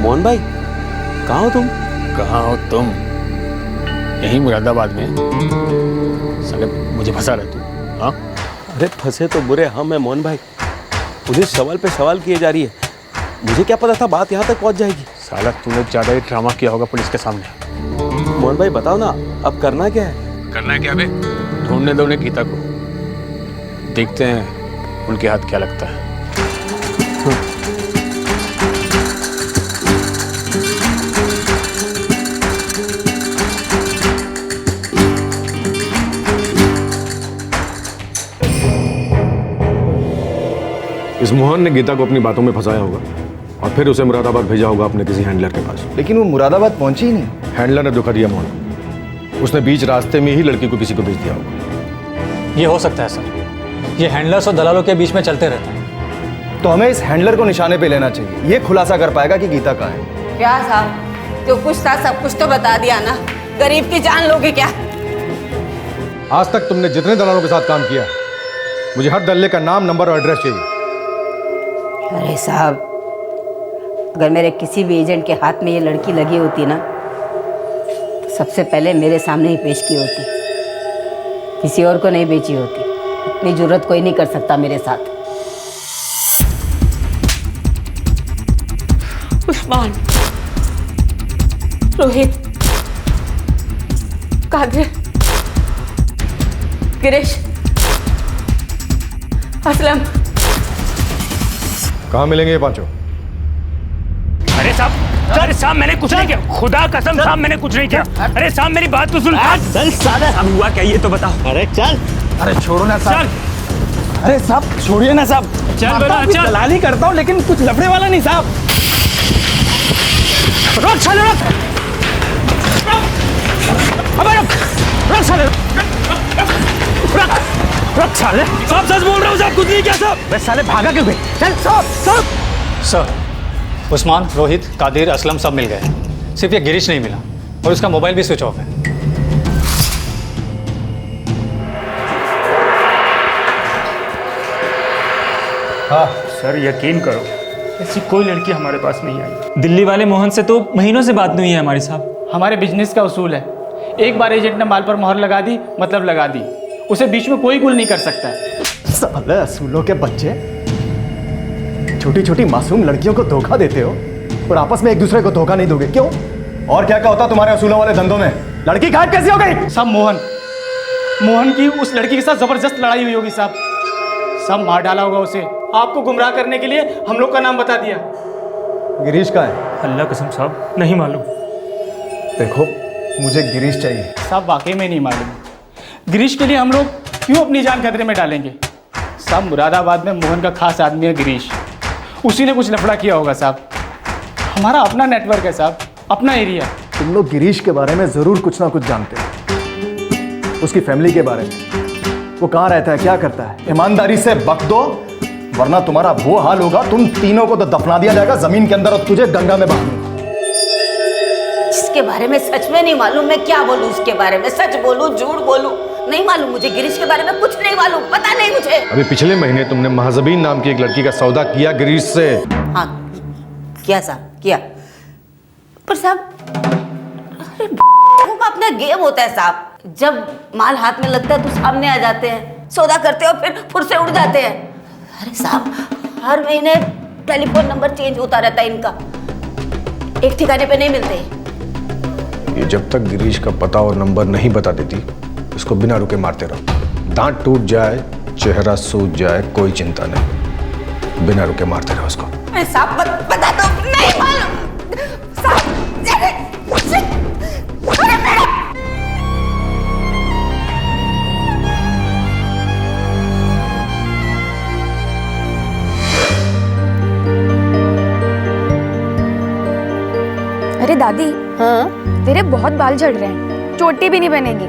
मोहन भाई, कहाँ हो तुम? कहाँ हो तुम? यहीं मुरादाबाद में। साले मुझे फंसा रहे तू? हाँ? अरे फंसे तो बुरे हम हैं मोहन भाई। मुझे सवाल पे सवाल किए जा रही है। मुझे क्या पता था बात यहाँ तक पहुँच जाएगी। साला तूने ज़्यादा ही ड्रामा किया होगा पुलिस के सामने। मोहन भाई बताओ ना, अब करना क्या है? करना है क्या बे? ढूंढने दो उन्हें गीता को, देखते हैं उनके हाथ क्या लगता है। इस मोहन ने गीता को अपनी बातों में फंसाया होगा और फिर उसे मुरादाबाद भेजा होगा अपने किसी हैंडलर के पास। लेकिन वो मुरादाबाद पहुंची ही नहीं। हैंडलर ने धोखा दिया मोहन। उसने बीच रास्ते में ही लड़की को किसी को भेज दिया होगा। ये हो सकता है सर, ये हैंडलर्स और दलालों के बीच में चलते रहता है। तो हमें इस हैंडलर को निशाने पे लेना चाहिए। ये खुलासा कर पाएगा कि गीता कहाँ है। क्या साहब, जो कुछ था सब कुछ तो बता दिया ना, गरीब की जान लोगे क्या? आज तक तुमने जितने दलालों के साथ काम किया, मुझे हर दल्ले का नाम, नंबर और एड्रेस चाहिए। अरे साहब, अगर मेरे किसी भी एजेंट के हाथ में ये लड़की लगी होती ना, तो सबसे पहले मेरे सामने ही पेश की होती, किसी और को नहीं बेची होती। इतनी जुर्रत कोई नहीं कर सकता मेरे साथ। उस्मान, रोहित, कादिर, गिरीश, असलम, कहाँ मिलेंगे ये पांचों? अरे साहब मैंने कुछ नहीं किया, खुदा कसम साहब मैंने कुछ नहीं किया। अरे साहब मेरी बात तो सुन। चल साले, अब हुआ क्या ये तो बताओ। अरे चल। अरे छोड़ो ना साहब। अरे साहब छोड़िए ना साहब। चल बेटा चल। दलाली करता हूँ लेकिन कुछ लफड़े वाला नहीं साहब। रोक साले रोक। अबे रोक साले। रोक साले। साहब सच बोल रहा हूँ साहब, कुछ नहीं किया साहब। बस साले भागा क्यों गए? चल साहब। सर, उस्मान, रोहित, कादिर, असलम सब मिल गए। सिर्फ ये गिरीश नहीं मिला और उसका मोबाइल भी स्विच ऑफ है। हाँ सर, यकीन करो ऐसी कोई लड़की हमारे पास नहीं आई। दिल्ली वाले मोहन से तो महीनों से बात नहीं हुई है हमारी साहब। हमारे बिजनेस का उसूल है, एक बार एजेंट ने माल पर मोहर लगा दी मतलब लगा दी, उसे बीच में कोई गुल नहीं कर सकता है। साले असूलों के बच्चे, छोटी छोटी मासूम लड़कियों को धोखा देते हो और आपस में एक दूसरे को धोखा नहीं दोगे, क्यों? और क्या क्या होता तुम्हारे असूलों वाले धंधों में? लड़की गायब कैसी हो गई? सब मोहन की उस लड़की के साथ जबरदस्त लड़ाई हुई होगी साहब। सब मार डाला होगा उसे, आपको गुमराह करने के लिए हम लोग का नाम बता दिया। गिरीश का है? अल्लाह कसम साहब नहीं मालूम। देखो मुझे गिरीश चाहिए। साहब वाकई में नहीं मालूम। गिरीश के लिए हम लोग क्यों अपनी जान खतरे में डालेंगे? साहब मुरादाबाद में मोहन का खास आदमी है गिरीश, उसी ने कुछ लफड़ा किया होगा साहब। हमारा अपना नेटवर्क है साहब, अपना एरिया। तुम लोग गिरीश के बारे में जरूर कुछ ना कुछ जानते हो, उसकी फैमिली के बारे में, वो कहाँ रहता है, क्या करता है। ईमानदारी से बक दो, वरना तुम्हारा वो हाल होगा, तुम तीनों को तो दफना दिया जाएगा जमीन के अंदर और तुझे गंगा में बहा दूंगा। जिसके बारे में सच में नहीं मालूम, मैं क्या बोलूं उसके बारे में? सच बोलूं झूठ बोलूं? नहीं मालूम मुझे, गिरीश के बारे में कुछ नहीं मालूम, पता नहीं मुझे। अभी पिछले महीने तुमने महजबीन नाम की एक लड़की का सौदा किया गिरीश से। हाँ किया साहब, किया। पर साहब वो अपना गेम होता है साहब, जब माल हाथ में लगता है तो सामने आ जाते हैं, सौदा करते हैं और फिर फुर से उड़ जाते हैं। अरे साहब हर महीने टेलीफोन नंबर चेंज होता रहता है इनका, एक ठिकाने पे नहीं मिलते। ये जब तक गिरीश का पता और नंबर नहीं बता देती, इसको बिना रुके मारते रहो। दांत टूट जाए, चेहरा सूज जाए, कोई चिंता नहीं, बिना रुके मारते रहो उसको। अरे साहब बता दो, नहीं मालूम साहब। अरे मेरा अरे दादी, हाँ तेरे बहुत बाल झड़ रहे हैं, चोटी भी नहीं बनेगी।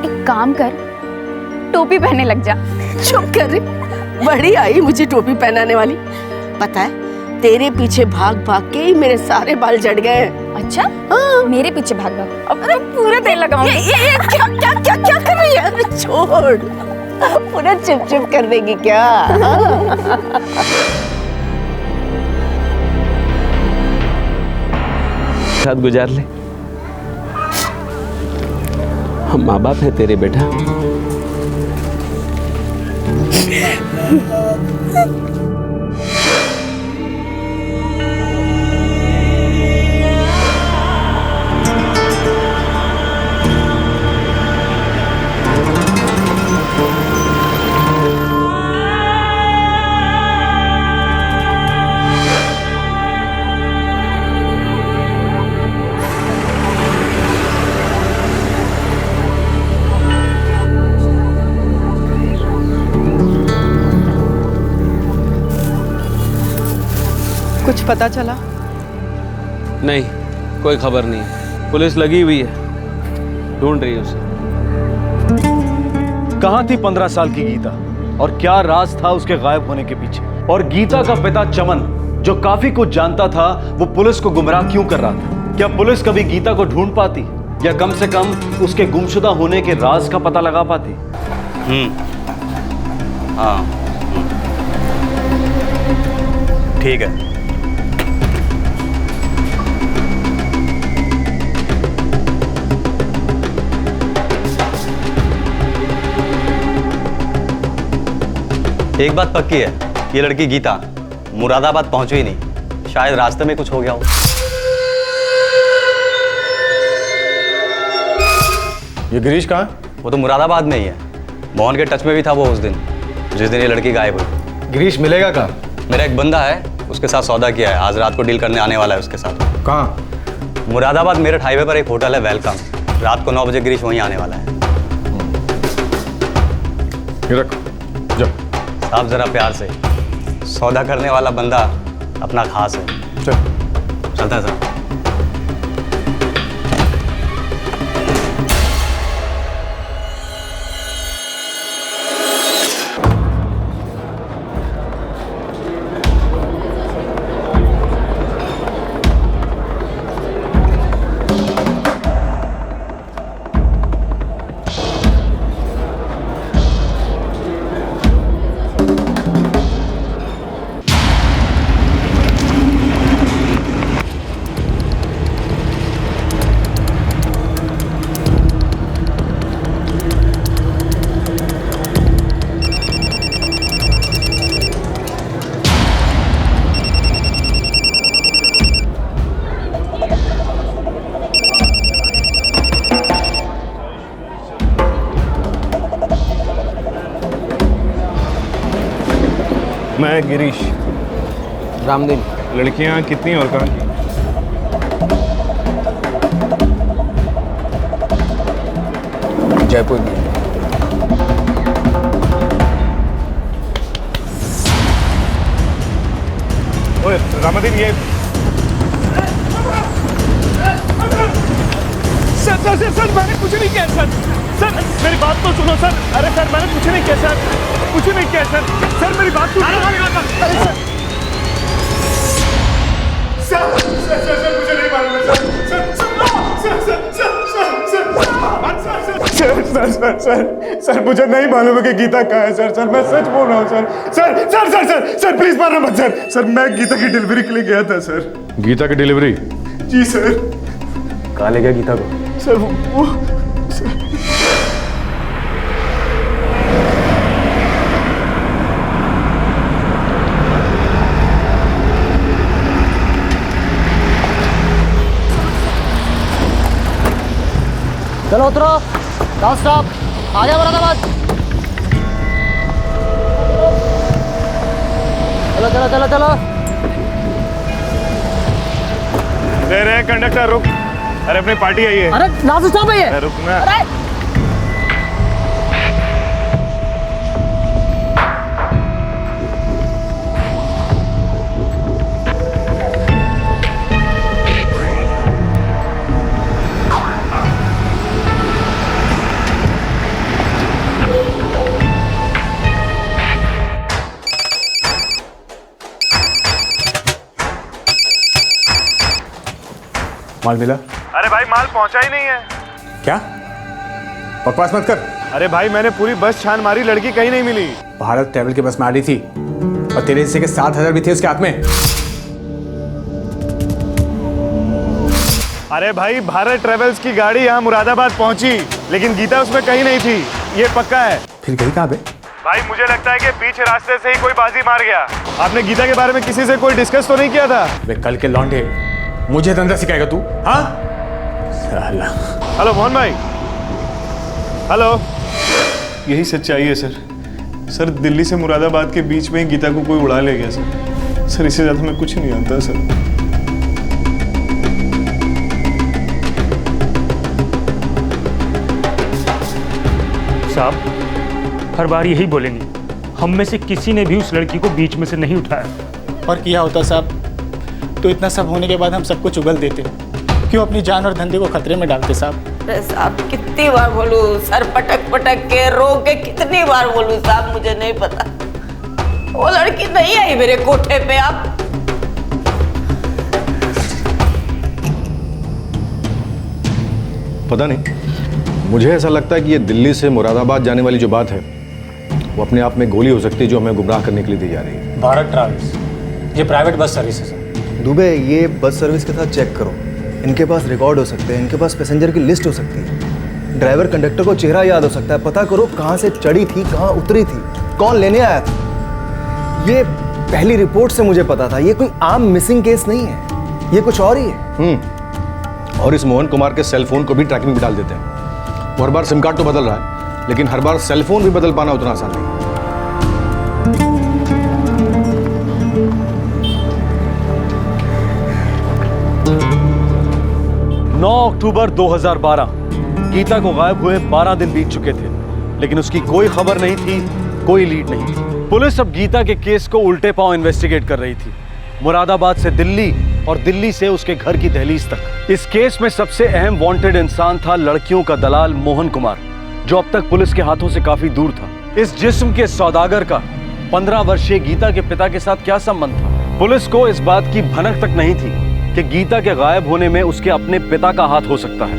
एक काम कर, टोपी पहनने लग जा। चुप कर रही, बड़ी आई मुझे टोपी पहनाने वाली। पता है तेरे पीछे भाग भाग के ही मेरे सारे बाल झड़ गए हैं। अच्छा हाँ। मेरे पीछे भाग भाग, अब तो पूरा तेल लगाऊंगी। ये क्या क्या क्या क्या कर रही है? अरे छोड़, पूरा चिप चिप कर देगी क्या? साथ गुजार ले। हम माँ बाप हैं तेरे बेटा। कुछ पता चला? नहीं, कोई खबर नहीं। पुलिस लगी हुई है, ढूंढ रही है उसे। कहां थी 15 साल की गीता और क्या राज था उसके गायब होने के पीछे? और गीता का पिता चमन, जो काफी कुछ जानता था, वो पुलिस को गुमराह क्यों कर रहा था? क्या पुलिस कभी गीता को ढूंढ पाती या कम से कम उसके गुमशुदा होने के राज का पता लगा पाती? हाँ, ठीक है। एक बात पक्की है, ये लड़की गीता मुरादाबाद पहुंची ही नहीं। शायद रास्ते में कुछ हो गया हो। ये गिरीश कहाँ? वो तो मुरादाबाद में ही है। मोहन के टच में भी था वो उस दिन, जिस दिन ये लड़की गायब हुई। गिरीश मिलेगा कहाँ? मेरा एक बंदा है, उसके साथ सौदा किया है। आज रात को डील करने आने वाला है उसके साथ। कहाँ? मुरादाबाद मेरठ हाईवे पर एक होटल है, वेलकम। रात को 9 बजे गिरीश वहीं आने वाला है। ये रख, जा। आप जरा प्यार से, सौदा करने वाला बंदा अपना खास है। चलता है सर। मैं गिरीश। रामदीन। लड़कियां कितनी और कहाँ की? जयपुर में। ओए रामदीन, ये सर सर सर सर मैंने कुछ नहीं किया सर। सर मेरी बात तो सुनो सर। अरे सर मैंने कुछ नहीं किया सर, कुछ नहीं किया सर। सर मेरी बात तो सुनो। अरे सर सर सर सर मुझे नहीं मालूम है सर। सर मुझे नहीं मालूम है कि गीता कहाँ है सर। सर मैं सच बोल रहा हूँ sir. Sir sir sir sir sir please मारना मत सर। सर मैं गीता की डिलीवरी के लिए गया था सर। गीता की डिलीवरी? जी सर। कहाँ ले गया गीता को? सर वो सर। चलो उतरो, डॉन स्टॉप, आ जाओ मुरादाबाद। चलो चलो चलो चलो। रे कंडक्टर रुक। अरे अपनी पार्टी आई है। अरे डॉन स्टॉप है ये। रुकना। अरे माल मिला? अरे भाई माल पहुंचा ही नहीं है। क्या? बकवास मत कर। अरे भाई मैंने पूरी बस छान मारी, लड़की कहीं नहीं मिली। भारत ट्रैवल की बस में आ रही थी और तेरे हिस्से के 7,000 भी थे उसके हाथ में। अरे भाई, भारत ट्रेवल्स की गाड़ी यहाँ मुरादाबाद पहुंची, लेकिन गीता उसमें कहीं नहीं थी, ये पक्का है। फिर गई कहाँ पे? भाई मुझे लगता है कि बीच रास्ते से ही कोई बाजी मार गया। आपने गीता के बारे में किसी से कोई डिस्कस तो नहीं किया था? वे कल के लौंडे मुझे धंधा सिखाएगा तू? हाँ साला। हेलो मोहन भाई। हेलो। यही सच्चाई है सर। सर दिल्ली से मुरादाबाद के बीच में ही गीता को कोई उड़ा ले गया सर। सर इससे ज्यादा मैं कुछ नहीं जानता सर। साहब हर बार यही बोलेंगे, हम में से किसी ने भी उस लड़की को बीच में से नहीं उठाया। और किया होता साहब तो इतना सब होने के बाद हम सब कुछ उगल देते। क्यों अपनी जान और धंधे को खतरे में डालते साहब? अरे साहब कितनी बार बोलूं, सर पटक पटक के रोक के कितनी बार बोलूं साहब, मुझे नहीं पता। वो लड़की नहीं आई मेरे कोठे पे। आप पता नहीं, मुझे ऐसा लगता है कि ये दिल्ली से मुरादाबाद जाने वाली जो बात है वो अपने आप में गोली हो सकती है जो हमें गुमराह करने के लिए दी जा रही है। भारत ट्रैवल्स, ये प्राइवेट बस सर्विस है सर। दुबे, ये बस सर्विस के साथ चेक करो। इनके पास रिकॉर्ड हो सकते हैं, इनके पास पैसेंजर की लिस्ट हो सकती है, ड्राइवर कंडक्टर को चेहरा याद हो सकता है। पता करो कहाँ से चढ़ी थी, कहाँ उतरी थी, कौन लेने आया था। ये पहली रिपोर्ट से मुझे पता था, ये कोई आम मिसिंग केस नहीं है, ये कुछ और ही है। और इस मोहन कुमार के सेल फोन को भी ट्रैकिंग में डाल देते हैं। वो हर बार सिम कार्ड तो बदल रहा है, लेकिन हर बार सेल फोन भी बदल पाना उतना आसान नहीं। 9 अक्टूबर 2012 गीता को गायब हुए 12 दिन बीत चुके थे, लेकिन उसकी कोई खबर नहीं थी, कोई लीड नहीं थी। पुलिस अब गीता के केस को उल्टे पांव इन्वेस्टिगेट कर रही थी, मुरादाबाद से दिल्ली और दिल्ली से उसके घर की दहलीज तक। इस केस में सबसे अहम वांटेड इंसान था लड़कियों का दलाल मोहन कुमार, जो अब तक पुलिस के हाथों से काफी दूर था। इस जिस्म के सौदागर का 15 वर्षीय गीता के पिता के साथ क्या संबंध था? पुलिस को इस बात की भनक तक नहीं थी कि गीता के गायब होने में उसके अपने पिता का हाथ हो सकता है।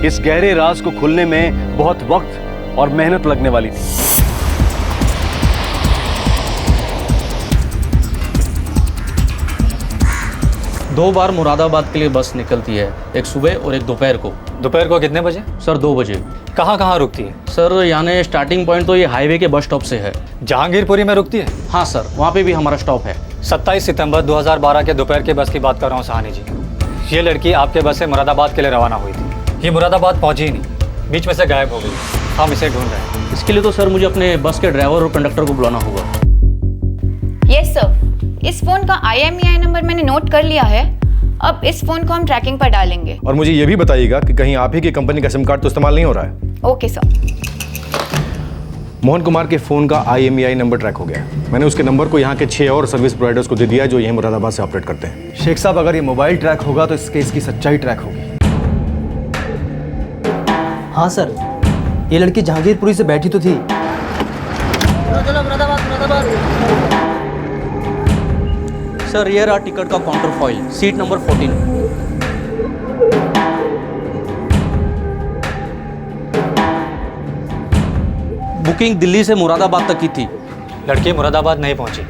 इस गहरे राज को खुलने में बहुत वक्त और मेहनत लगने वाली थी। दो बार मुरादाबाद के लिए बस निकलती है, एक सुबह और एक दोपहर को। दोपहर को कितने बजे? सर 2 बजे। कहाँ कहाँ रुकती है? सर यानी स्टार्टिंग पॉइंट तो ये हाईवे के बस स्टॉप से है। जहांगीरपुरी में रुकती है? हाँ सर, वहाँ पे भी हमारा स्टॉप है। 27 सितंबर 2012 के दोपहर के बस की बात कर रहा हूँ सहानी जी। ये लड़की आपके बस से मुरादाबाद के लिए रवाना हुई थी। ये मुरादाबाद पहुँची ही नहीं, बीच में से गायब हो गई। हम इसे ढूंढ रहे हैं। इसके लिए तो सर मुझे अपने बस के ड्राइवर और कंडक्टर को बुलाना होगा। यस सर, इस फोन का IMEI नंबर मैंने नोट कर लिया है। अब इस फोन को हम ट्रैकिंग पर डालेंगे। और मुझे ये भी बताइएगा कि कहीं आप ही की कंपनी का सिम कार्ड तो इस्तेमाल नहीं हो रहा है। Okay sir. मोहन कुमार के फोन का IMEI नंबर ट्रैक हो गया है। मैंने उसके नंबर को यहाँ के 6 और सर्विस प्रोवाइडर्स को दे दिया जो यहीं मुरादाबाद से ऑपरेट करते हैं। शेख साहब, अगर ये मोबाइल ट्रैक होगा तो इस केस की सच्चाई ट्रैक होगी। हाँ सर, ये लड़की जहांगीरपुरी से बैठी तो थी। सर ये रहा टिकट का counter foil, seat number 14। Booking Delhi से मुरादाबाद तक की थी। लड़की मुरादाबाद नहीं पहुंची,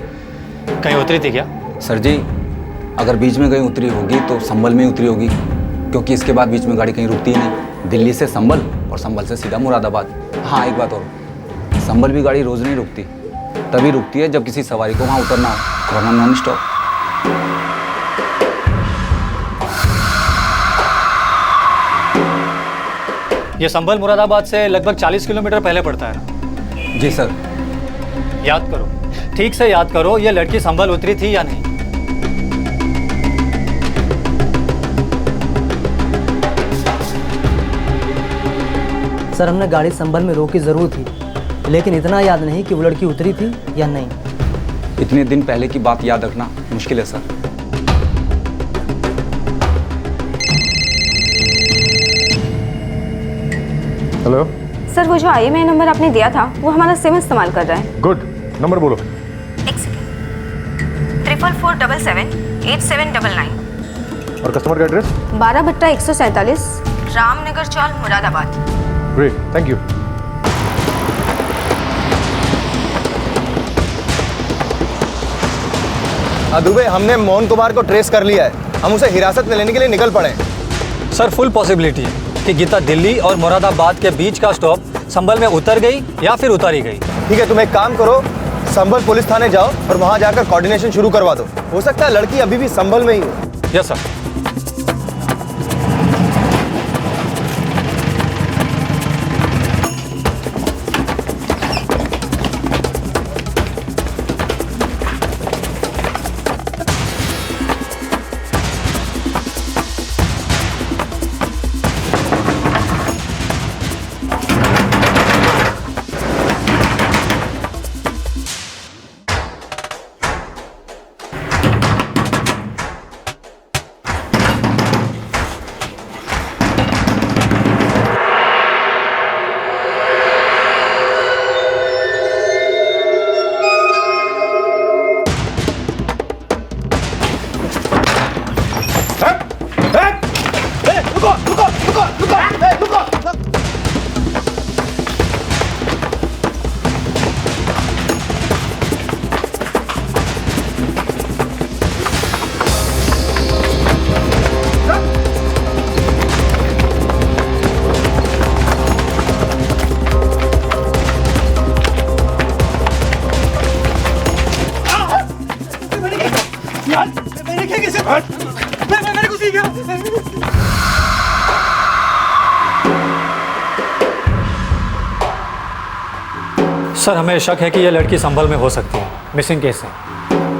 कहीं उतरी थी क्या? सर जी, अगर बीच में कहीं उतरी होगी तो संभल में ही उतरी होगी, क्योंकि इसके बाद बीच में गाड़ी कहीं रुकती ही नहीं। दिल्ली से संभल और संभल से सीधा मुरादाबाद। हाँ, एक बात और, संभल भी गाड़ी रोज़ नहीं रुकती, तभी रुकती है जब किसी सवारी को वहाँ उतरना हो, वरना नॉन स्टॉप। ये संभल मुरादाबाद से लगभग 40 किलोमीटर पहले पड़ता है ना? जी सर। याद करो, ठीक से याद करो, ये लड़की संभल उतरी थी या नहीं? सर, हमने गाड़ी संभल में रोकी ज़रूर थी, लेकिन इतना याद नहीं कि वो लड़की उतरी थी या नहीं। इतने दिन पहले की बात याद रखना मुश्किल है सर। हेलो सर, वो जो IMEI नंबर आपने दिया था वो हमारा सिम इस्तेमाल कर रहा है। गुड, नंबर बोलो। 444778799। और कस्टमर का address? 12/147 Ramnagar chawl, Moradabad. Great, thank you. Dubey, हमने मोहन कुमार को ट्रेस कर लिया है। हम उसे हिरासत में लेने के लिए निकल पड़े। सर फुल पॉसिबिलिटी है कि गीता दिल्ली और मुरादाबाद के बीच का स्टॉप संभल में उतर गई या फिर उतारी गई। ठीक है, तुम एक काम करो, संभल पुलिस थाने जाओ और वहां जाकर कोऑर्डिनेशन शुरू करवा दो। हो सकता है लड़की अभी भी संभल में ही हो। Yes sir. सर हमें शक है कि यह लड़की संभल में हो सकती है। मिसिंग केस है,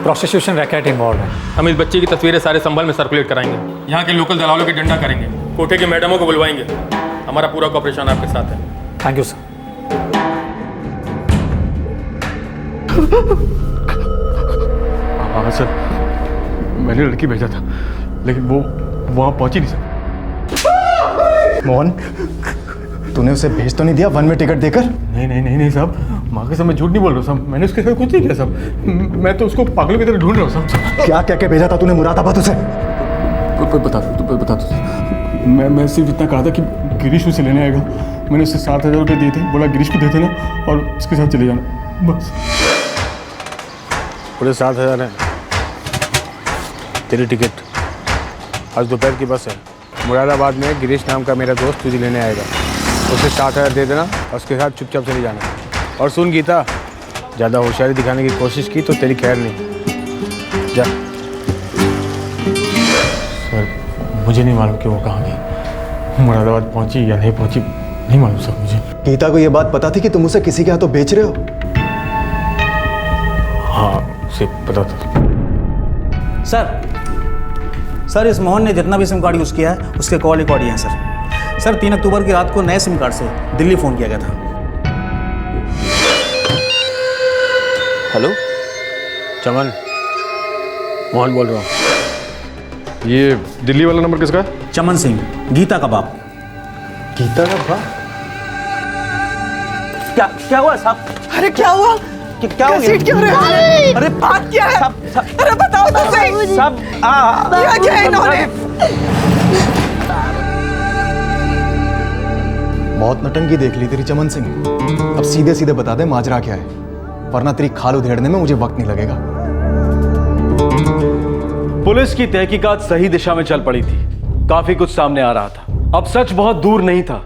प्रोस्टिट्यूशन रैकेट इन्वॉल्व है। हम इस बच्ची की तस्वीरें सारे संभल में सर्कुलेट कराएंगे, यहाँ के लोकल दलालों की डंडा करेंगे, कोठे के मैडमों को बुलवाएंगे। हमारा पूरा कॉपरेशन आपके साथ है। Thank you sir. हाँ सर, मैंने लड़की भेजा था लेकिन वो वहाँ पहुँची नहीं सर। मोहन, तूने उसे भेज तो नहीं दिया वन वे टिकट देकर? नहीं साहब, माँ के साथ मैं झूठ नहीं बोल रहा हूँ साहब। मैंने उसके साथ कुछ नहीं किया साहब। मैं तो उसको पागलों की तरह ढूंढ रहा हूँ साहब। क्या क्या भेजा था तूने मुरादाबाद उसे? बता दो। मैं सिर्फ इतना कहा था कि गिरीश उसे लेने आएगा। मैंने उससे 7,000 रुपये दिए थे, बोला गिरीश को दे देना और उसके साथ चले जाना, बस। पूरे 7,000 है। तेरी टिकट आज दोपहर की बस है। मुरादाबाद में गिरीश नाम का मेरा दोस्त तुझे लेने आएगा, उसे 7,000 दे देना और उसके साथ चुपचाप चले जाना। और सुन गीता, ज़्यादा होशियारी दिखाने की कोशिश की तो तेरी खैर नहीं। जा। सर मुझे नहीं मालूम कि वो कहाँ गई, मुरादाबाद पहुँची या नहीं पहुँची, नहीं मालूम सर मुझे। गीता को ये बात पता थी कि तुम उसे किसी के हाथों बेच रहे हो? हाँ उसे पता था। सर इस मोहन ने जितना भी सिम कार्ड यूज़ किया है उसके कॉल रिकॉर्ड ही हैं सर। 3 अक्टूबर की रात को नए सिम कार्ड से दिल्ली फ़ोन किया गया था। हेलो चमन, मोहन बोल रहा हूँ। ये दिल्ली वाला नंबर किसका है? चमन सिंह, गीता का बाप। गीता का बाप? क्या हुआ साहब? अरे क्या हुआ? क्या हो घसीट क्यों रहे हो? अरे बात क्या है? अरे बताओ तो सही। सब क्या है इन्होंने? बहुत नटंकी देख ली तेरी चमन सिंह। अब सीधे सीधे बता दे माजरा क्या है, वरना तेरी खाल उधेड़ने में मुझे वक्त नहीं लगेगा। पुलिस की तहकीकात सही दिशा में चल पड़ी थी। काफी कुछ सामने आ रहा था। अब सच बहुत दूर नहीं था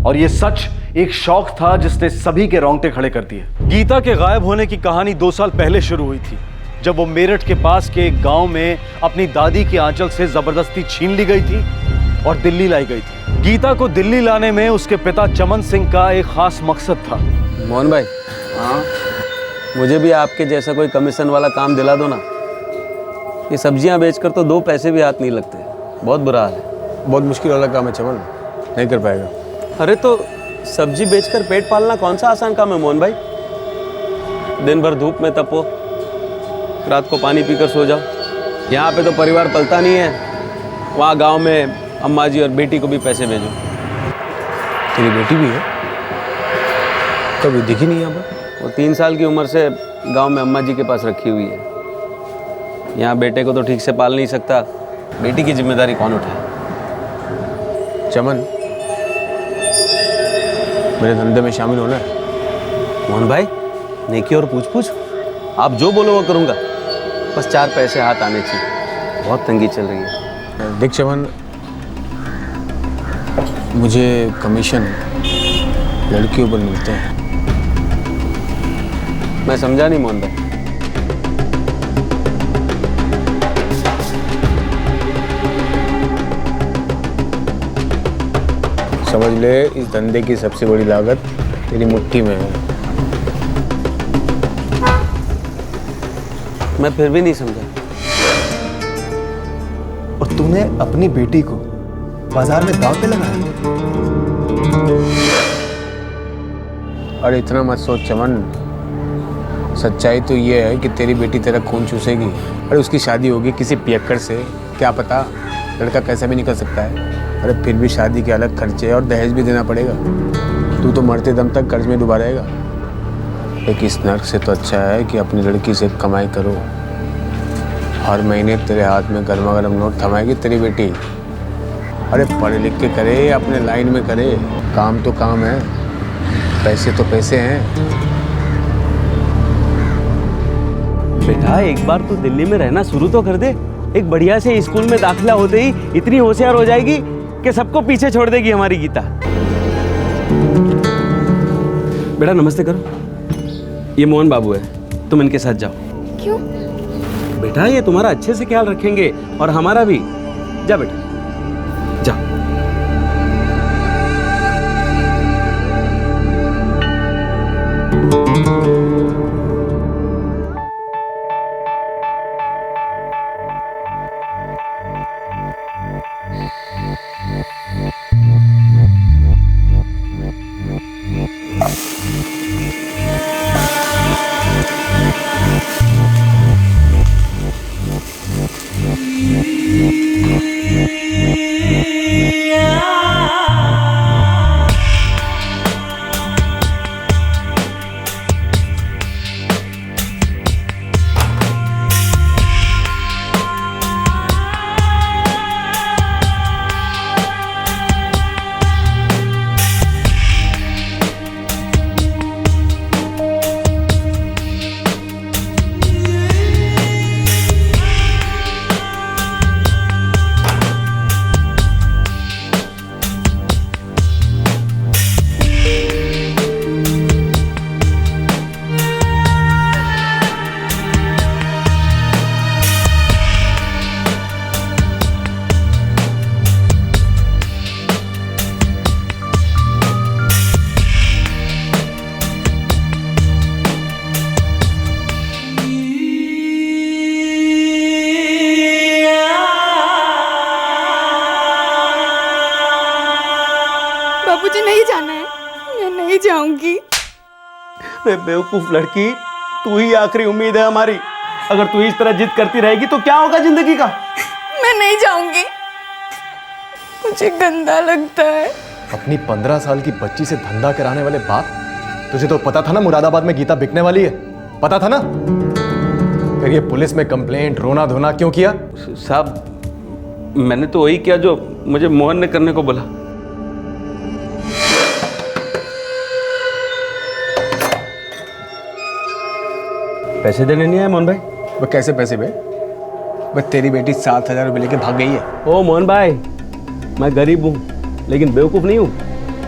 और यह सच एक शौक था जिसने सभी के रोंगटे खड़े कर दिए। गीता के गायब होने की कहानी 2 साल पहले शुरू हुई थी, जब वो मेरठ के पास के एक गांव में अपनी दादी की आंचल से जबरदस्ती छीन ली गई थी और दिल्ली लाई गई थी। गीता को दिल्ली लाने में उसके पिता चमन सिंह का एक खास मकसद था। मोहन भाई, हाँ, मुझे भी आपके जैसा कोई कमीशन वाला काम दिला दो ना। ये सब्जियां बेचकर तो 2 पैसे भी हाथ नहीं लगते। बहुत बुरा हाल है। बहुत मुश्किल वाला काम है चमन, नहीं कर पाएगा। अरे तो सब्जी बेचकर पेट पालना कौन सा आसान काम है मोहन भाई? दिन भर धूप में तपो, रात को पानी पीकर सो जाओ। यहाँ पे तो परिवार पलता नहीं है, वहाँ गांव में अम्मा जी और बेटी को भी पैसे भेजो। तेरी बेटी भी है? कभी दिखी नहीं यहाँ पर। वो 3 साल की उम्र से गांव में अम्मा जी के पास रखी हुई है। यहाँ बेटे को तो ठीक से पाल नहीं सकता, बेटी की जिम्मेदारी कौन उठाए? चमन, मेरे धंधे में शामिल होना है। मोहन भाई, नेकी और पूछ आप जो बोलो वो करूँगा, बस 4 पैसे हाथ आने चाहिए। बहुत तंगी चल रही है। देख चमन, मुझे कमीशन लड़कियों पर मिलते हैं। मैं समझा नहीं मोहन भाई। समझ ले, इस धंधे की सबसे बड़ी लागत तेरी मुट्ठी में है। मैं फिर भी नहीं समझा। और तूने अपनी बेटी को बाजार में दांव पे लगाया। अरे इतना मत सोच चमन, सच्चाई तो ये है कि तेरी बेटी तेरा खून चूसेगी। अरे उसकी शादी होगी किसी पियक्कड़ से, क्या पता लड़का कैसा भी निकल सकता है। अरे फिर भी शादी के अलग खर्चे और दहेज भी देना पड़ेगा। तू तो मरते दम तक कर्ज में डूबा रहेगा। एक इस नर्क से तो अच्छा है कि अपनी लड़की से कमाई करो। हर महीने तेरे हाथ में गर्मा गर्म नोट थमाएगी तेरी बेटी। अरे पढ़ लिख के करे, अपने लाइन में करे, काम तो काम है, पैसे तो पैसे हैं। बेटा एक बार तू दिल्ली में रहना शुरू तो कर दे। एक बढ़िया से स्कूल में दाखिला होते ही इतनी होशियार हो जाएगी कि सबको पीछे छोड़ देगी हमारी गीता। बेटा नमस्ते करो। ये मोहन बाबू है, तुम इनके साथ जाओ। क्यों? बेटा ये तुम्हारा अच्छे से ख्याल रखेंगे और हमारा भी। जा बेटा जा। बाबूजी नहीं जाना है, मैं नहीं जाऊंगी। अरे बेवकूफ लड़की, तू ही आखिरी उम्मीद है हमारी। अगर तू इस तरह जिद करती रहेगी तो क्या होगा जिंदगी का? मैं नहीं जाऊंगी, मुझे गंदा लगता है। अपनी 15 साल की बच्ची से धंधा कराने वाले बाप, तुझे तो पता था ना मुरादाबाद में गीता बिकने वाली है, पता था ना? फिर ये पुलिस में कंप्लेंट, रोना धोना क्यों किया? साहब मैंने तो वही किया जो मुझे मोहन ने करने को बोला। पैसे देने नहीं आए मोहन भाई? वो कैसे पैसे बे? बस तेरी बेटी 7,000 रुपये लेके भाग गई है। ओ मोहन भाई, मैं गरीब हूँ लेकिन बेवकूफ़ नहीं हूँ।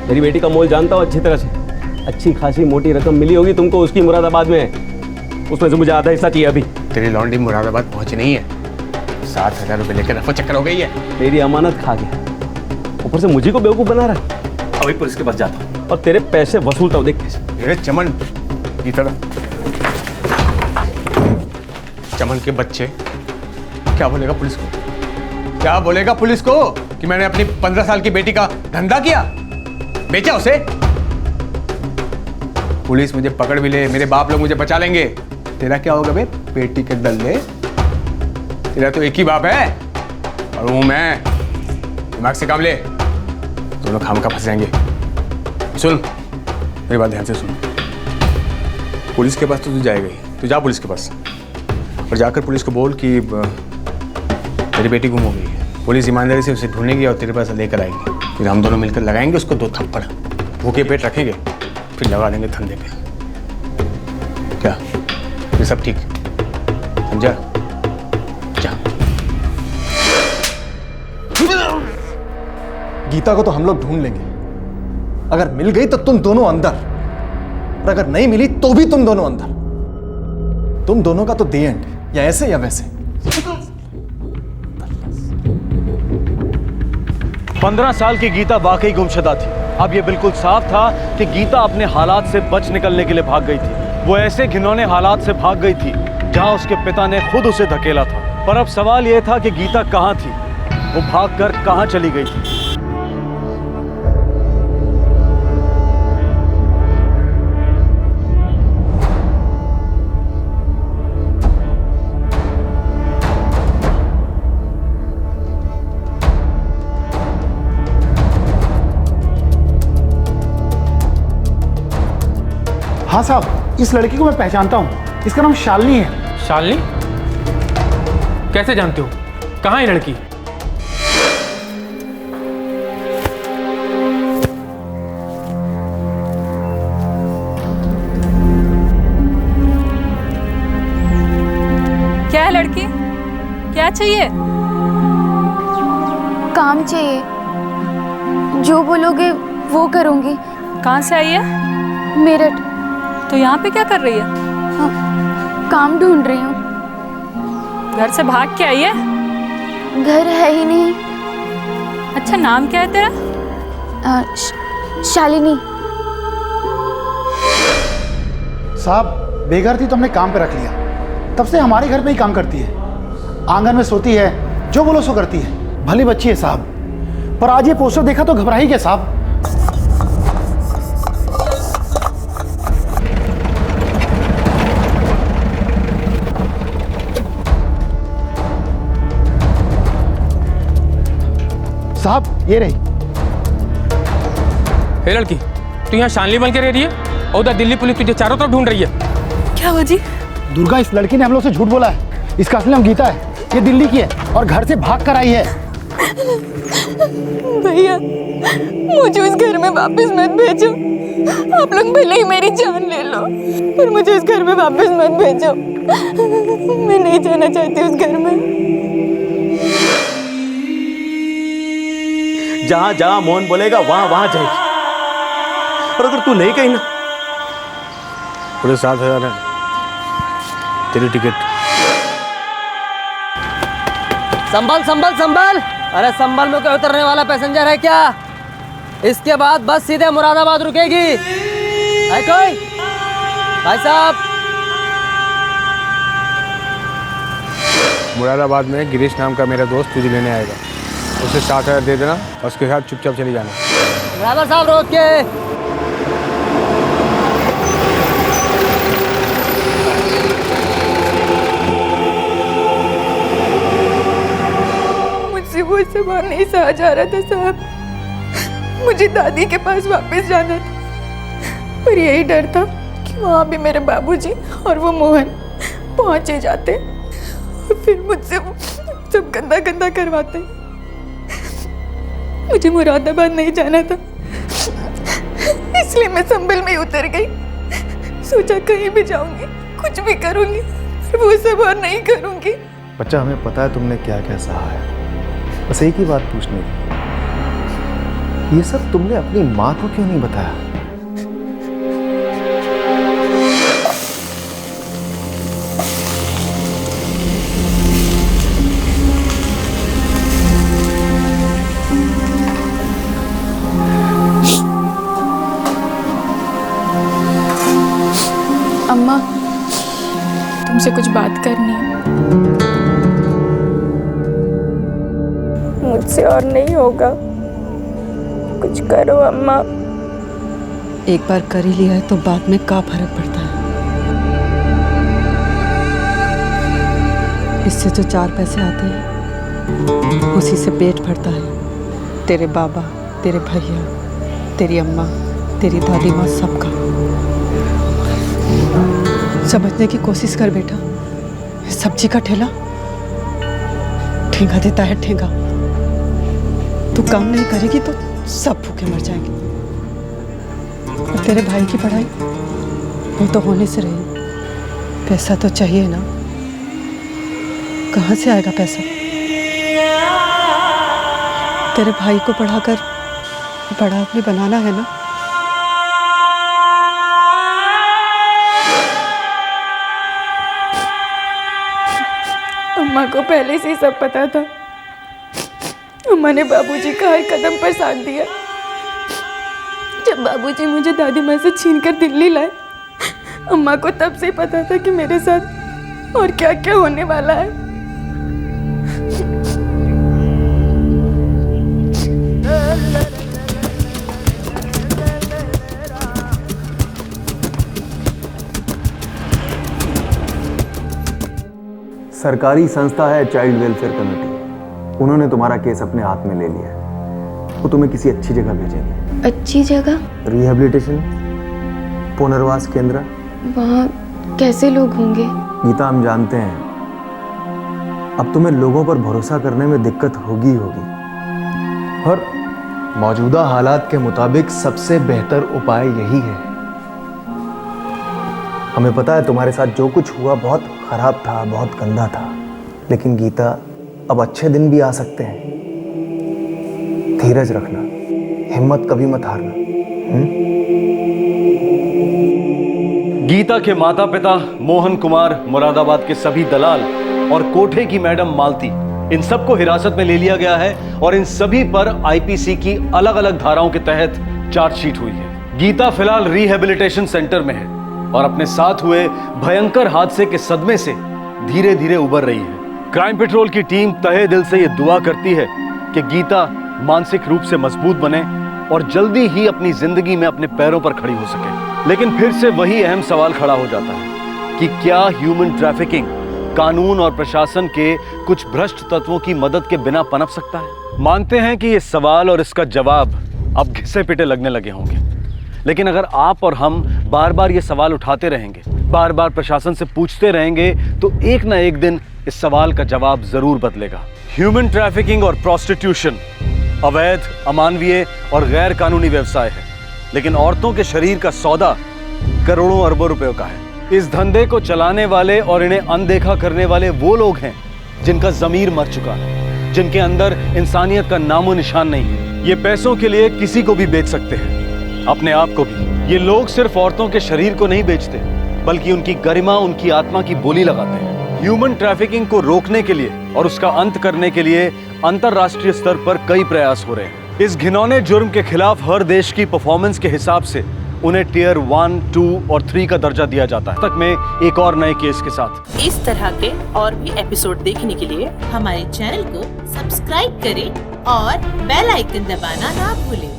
मेरी बेटी का मोल जानता हूँ अच्छी तरह से। अच्छी खासी मोटी रकम मिली होगी तुमको उसकी मुरादाबाद में, उसमें से मुझे आधा हिस्सा चाहिए अभी। तेरी लॉन्ड्री मुरादाबाद पहुँची नहीं है, 7,000 रुपये लेकर रफा चक्कर हो गई है। मेरी अमानत खा गया, ऊपर से मुझे को बेवकूफ़ बना रहा है। अभी पुलिस के पास जाता हूँ और तेरे पैसे वसूलता हूँ। देख अरे चमन की तरह, चमन के बच्चे, क्या बोलेगा पुलिस को? क्या बोलेगा पुलिस को कि मैंने अपनी 15 साल की बेटी का धंधा किया, बेचा उसे? पुलिस मुझे पकड़ भी ले, मेरे बाप लोग मुझे बचा लेंगे, तेरा क्या होगा बे? बेटी के दल्ले, तेरा तो एक ही बाप है और हूं मैं। दिमाग से काम ले, दोनों खामखा फंस जाएंगे। सुन मेरी बात ध्यान से सुन, पुलिस के पास तो तू जाएगा ही, तू जा पुलिस के पास और जाकर पुलिस को बोल कि तेरी बेटी गुम हो गई है। पुलिस ईमानदारी से उसे ढूंढेगी और तेरे पास लेकर आएगी। फिर हम दोनों मिलकर लगाएंगे उसको 2 थप्पड़, भूखे पेट रखेंगे, फिर लगा देंगे धंधे पे। क्या ये सब ठीक समझा? जा गीता को तो हम लोग ढूंढ लेंगे। अगर मिल गई तो तुम दोनों अंदर, और अगर नहीं मिली तो भी तुम दोनों अंदर। तुम दोनों का तो द एंड, या ऐसे या वैसे। 15 साल की गीता वाकई गुमशुदा थी। अब यह बिल्कुल साफ था कि गीता अपने हालात से बच निकलने के लिए भाग गई थी। वो ऐसे घिनौने हालात से भाग गई थी जहां उसके पिता ने खुद उसे धकेला था। पर अब सवाल यह था कि गीता कहां थी, वो भागकर कहां चली गई थी। हाँ साहब, इस लड़की को मैं पहचानता हूँ। इसका नाम शालिनी है। शालिनी? कैसे जानते हो? कहाँ है लड़की? क्या है लड़की? क्या चाहिए? काम चाहिए, जो बोलोगे वो करूँगी। कहाँ से आई है? मेरठ। तो यहाँ पे क्या कर रही है? काम ढूंढ रही हूँ। घर से भाग के आई है? घर है ही नहीं। अच्छा, नाम क्या है तेरा? शालिनी। साहब, बेघर थी तो हमने काम पे रख लिया। तब से हमारे घर पे ही काम करती है। आंगन में सोती है, जो बोलो सो करती है। भली बच्ची है साहब, पर आज ये पोस्टर देखा तो घबरा ही गया साहब। साहब, ये रही। हे लड़की, तू यहाँ शालिनी बन के रह रही है और उधर दिल्ली पुलिस तुझे चारों तरफ ढूंढ रही है। क्या हुआ जी? दुर्गा, इस लड़की ने हम लोग से झूठ बोला है। इसका असली नाम गीता है। ये दिल्ली की है और घर से भाग कर आई है। भैया, मुझे उस घर में वापस मत भेजो। आप लोग भले ही मेरी जान ले लो, पर मुझे उस घर में वापस मत भेजो। मैं नहीं जाना चाहती उस घर में। जहां जहां मोहन बोलेगा वहां वहां जाएगी। और अगर तू नहीं कही ना, पूरे 7,000 है तेरी टिकट। संभल संभल संभल। अरे संभल में कोई उतरने वाला पैसेंजर है क्या? इसके बाद बस सीधे मुरादाबाद रुकेगी। है कोई? भाई साहब, मुरादाबाद में गिरीश नाम का मेरा दोस्त तुझे लेने आएगा। उसे 7,000 दे देना और उसके साथ चुपचाप चली जाना। ड्राइवर साहब, रोक के। मुझसे वो सामान नहीं सहा जा रहा था साहब। मुझे दादी के पास वापस जाना था, पर यही डर था कि वहाँ भी मेरे बाबूजी और वो मोहन पहुँच ही जाते और फिर मुझसे सब गंदा गंदा करवाते। मुझे मुरादाबाद नहीं जाना था, इसलिए मैं संभल में ही उतर गई। सोचा कहीं भी जाऊंगी, कुछ भी करूंगी, पर वो सब और नहीं करूंगी। बच्चा, हमें पता है तुमने क्या क्या सहा है। बस एक ही बात पूछनी थी, ये सब तुमने अपनी माँ को क्यों नहीं बताया? अम्मा, तुमसे कुछ बात करनी है। मुझसे और नहीं होगा, कुछ करो अम्मा। एक बार कर ही लिया है तो बाद में क्या फर्क पड़ता है। इससे जो 4 पैसे आते हैं उसी से पेट भरता है। तेरे बाबा, तेरे भैया, तेरी अम्मा, तेरी दादी माँ, सबका। समझने की कोशिश कर बेटा। सब्जी का ठेला ठेंगा देता है, ठेंगा। तू काम नहीं करेगी तो सब भूखे मर जाएंगे। और तेरे भाई की पढ़ाई वो तो होने से रही। पैसा तो चाहिए ना, कहाँ से आएगा पैसा? तेरे भाई को पढ़ाकर बड़ा अपने बनाना है ना। अम्मा को पहले से ही सब पता था। अम्मा ने बाबूजी का हर कदम पर साथ दिया। जब बाबूजी मुझे दादी माँ से छीनकर दिल्ली लाए, अम्मा को तब से ही पता था कि मेरे साथ और क्या क्या होने वाला है। सरकारी संस्था है चाइल्ड वेलफेयर कमेटी, उन्होंने तुम्हारा केस अपने हाथ में ले लिया है। वो तुम्हें किसी अच्छी जगह भेजेंगे। अच्छी जगह? रिहेबिलिटेशन, पुनर्वास केंद्र। वहाँ कैसे लोग होंगे? गीता, हम जानते हैं अब तुम्हें लोगों पर भरोसा करने में दिक्कत होगी और मौजूदा हालात के मुताबिक सबसे बेहतर उपाय यही है। हमें पता है तुम्हारे साथ जो कुछ हुआ बहुत खराब था, बहुत गंदा था, लेकिन गीता अब अच्छे दिन भी आ सकते हैं। धीरज रखना, हिम्मत कभी मत हारना। गीता के माता पिता मोहन कुमार, मुरादाबाद के सभी दलाल और कोठे की मैडम मालती, इन सबको हिरासत में ले लिया गया है और इन सभी पर आईपीसी की अलग अलग धाराओं के तहत चार्जशीट हुई है। गीता फिलहाल रिहेबिलिटेशन सेंटर में है और अपने साथ हुए भयंकर हादसे के सदमे से धीरे धीरे उबर रही है। क्राइम पेट्रोल की टीम तहे दिल से यह दुआ करती है कि गीता मानसिक रूप से मजबूत बने और जल्दी ही अपनी जिंदगी में अपने पैरों पर खड़ी हो सके। लेकिन फिर से वही अहम सवाल खड़ा हो जाता है कि क्या ह्यूमन ट्रैफिकिंग कानून और प्रशासन के कुछ भ्रष्ट तत्वों की मदद के बिना पनप सकता है? मानते हैं कि ये सवाल और इसका जवाब अब घिसे पिटे लगने लगे होंगे, लेकिन अगर आप और हम बार बार ये सवाल उठाते रहेंगे, बार बार प्रशासन से पूछते रहेंगे, तो एक ना एक दिन इस सवाल का जवाब जरूर बदलेगा। ह्यूमन ट्रैफिकिंग और प्रोस्टिट्यूशन अवैध, अमानवीय और गैर कानूनी व्यवसाय है, लेकिन औरतों के शरीर का सौदा करोड़ों अरबों रुपयों का है। इस धंधे को चलाने वाले और इन्हें अनदेखा करने वाले वो लोग हैं जिनका ज़मीर मर चुका है, जिनके अंदर इंसानियत का नामो निशान नहीं है। ये पैसों के लिए किसी को भी बेच सकते हैं, अपने आप को भी। ये लोग सिर्फ औरतों के शरीर को नहीं बेचते, बल्कि उनकी गरिमा, उनकी आत्मा की बोली लगाते हैं। ह्यूमन ट्रैफिकिंग को रोकने के लिए और उसका अंत करने के लिए अंतर्राष्ट्रीय स्तर पर कई प्रयास हो रहे हैं। इस घिनौने जुर्म के खिलाफ हर देश की परफॉर्मेंस के हिसाब से उन्हें टियर 1, 2 और 3 का दर्जा दिया जाता है। तक में एक और नए केस के साथ इस तरह के और भी एपिसोड देखने के लिए हमारे चैनल को सब्सक्राइब करें और बेल आइकन दबाना ना भूलें।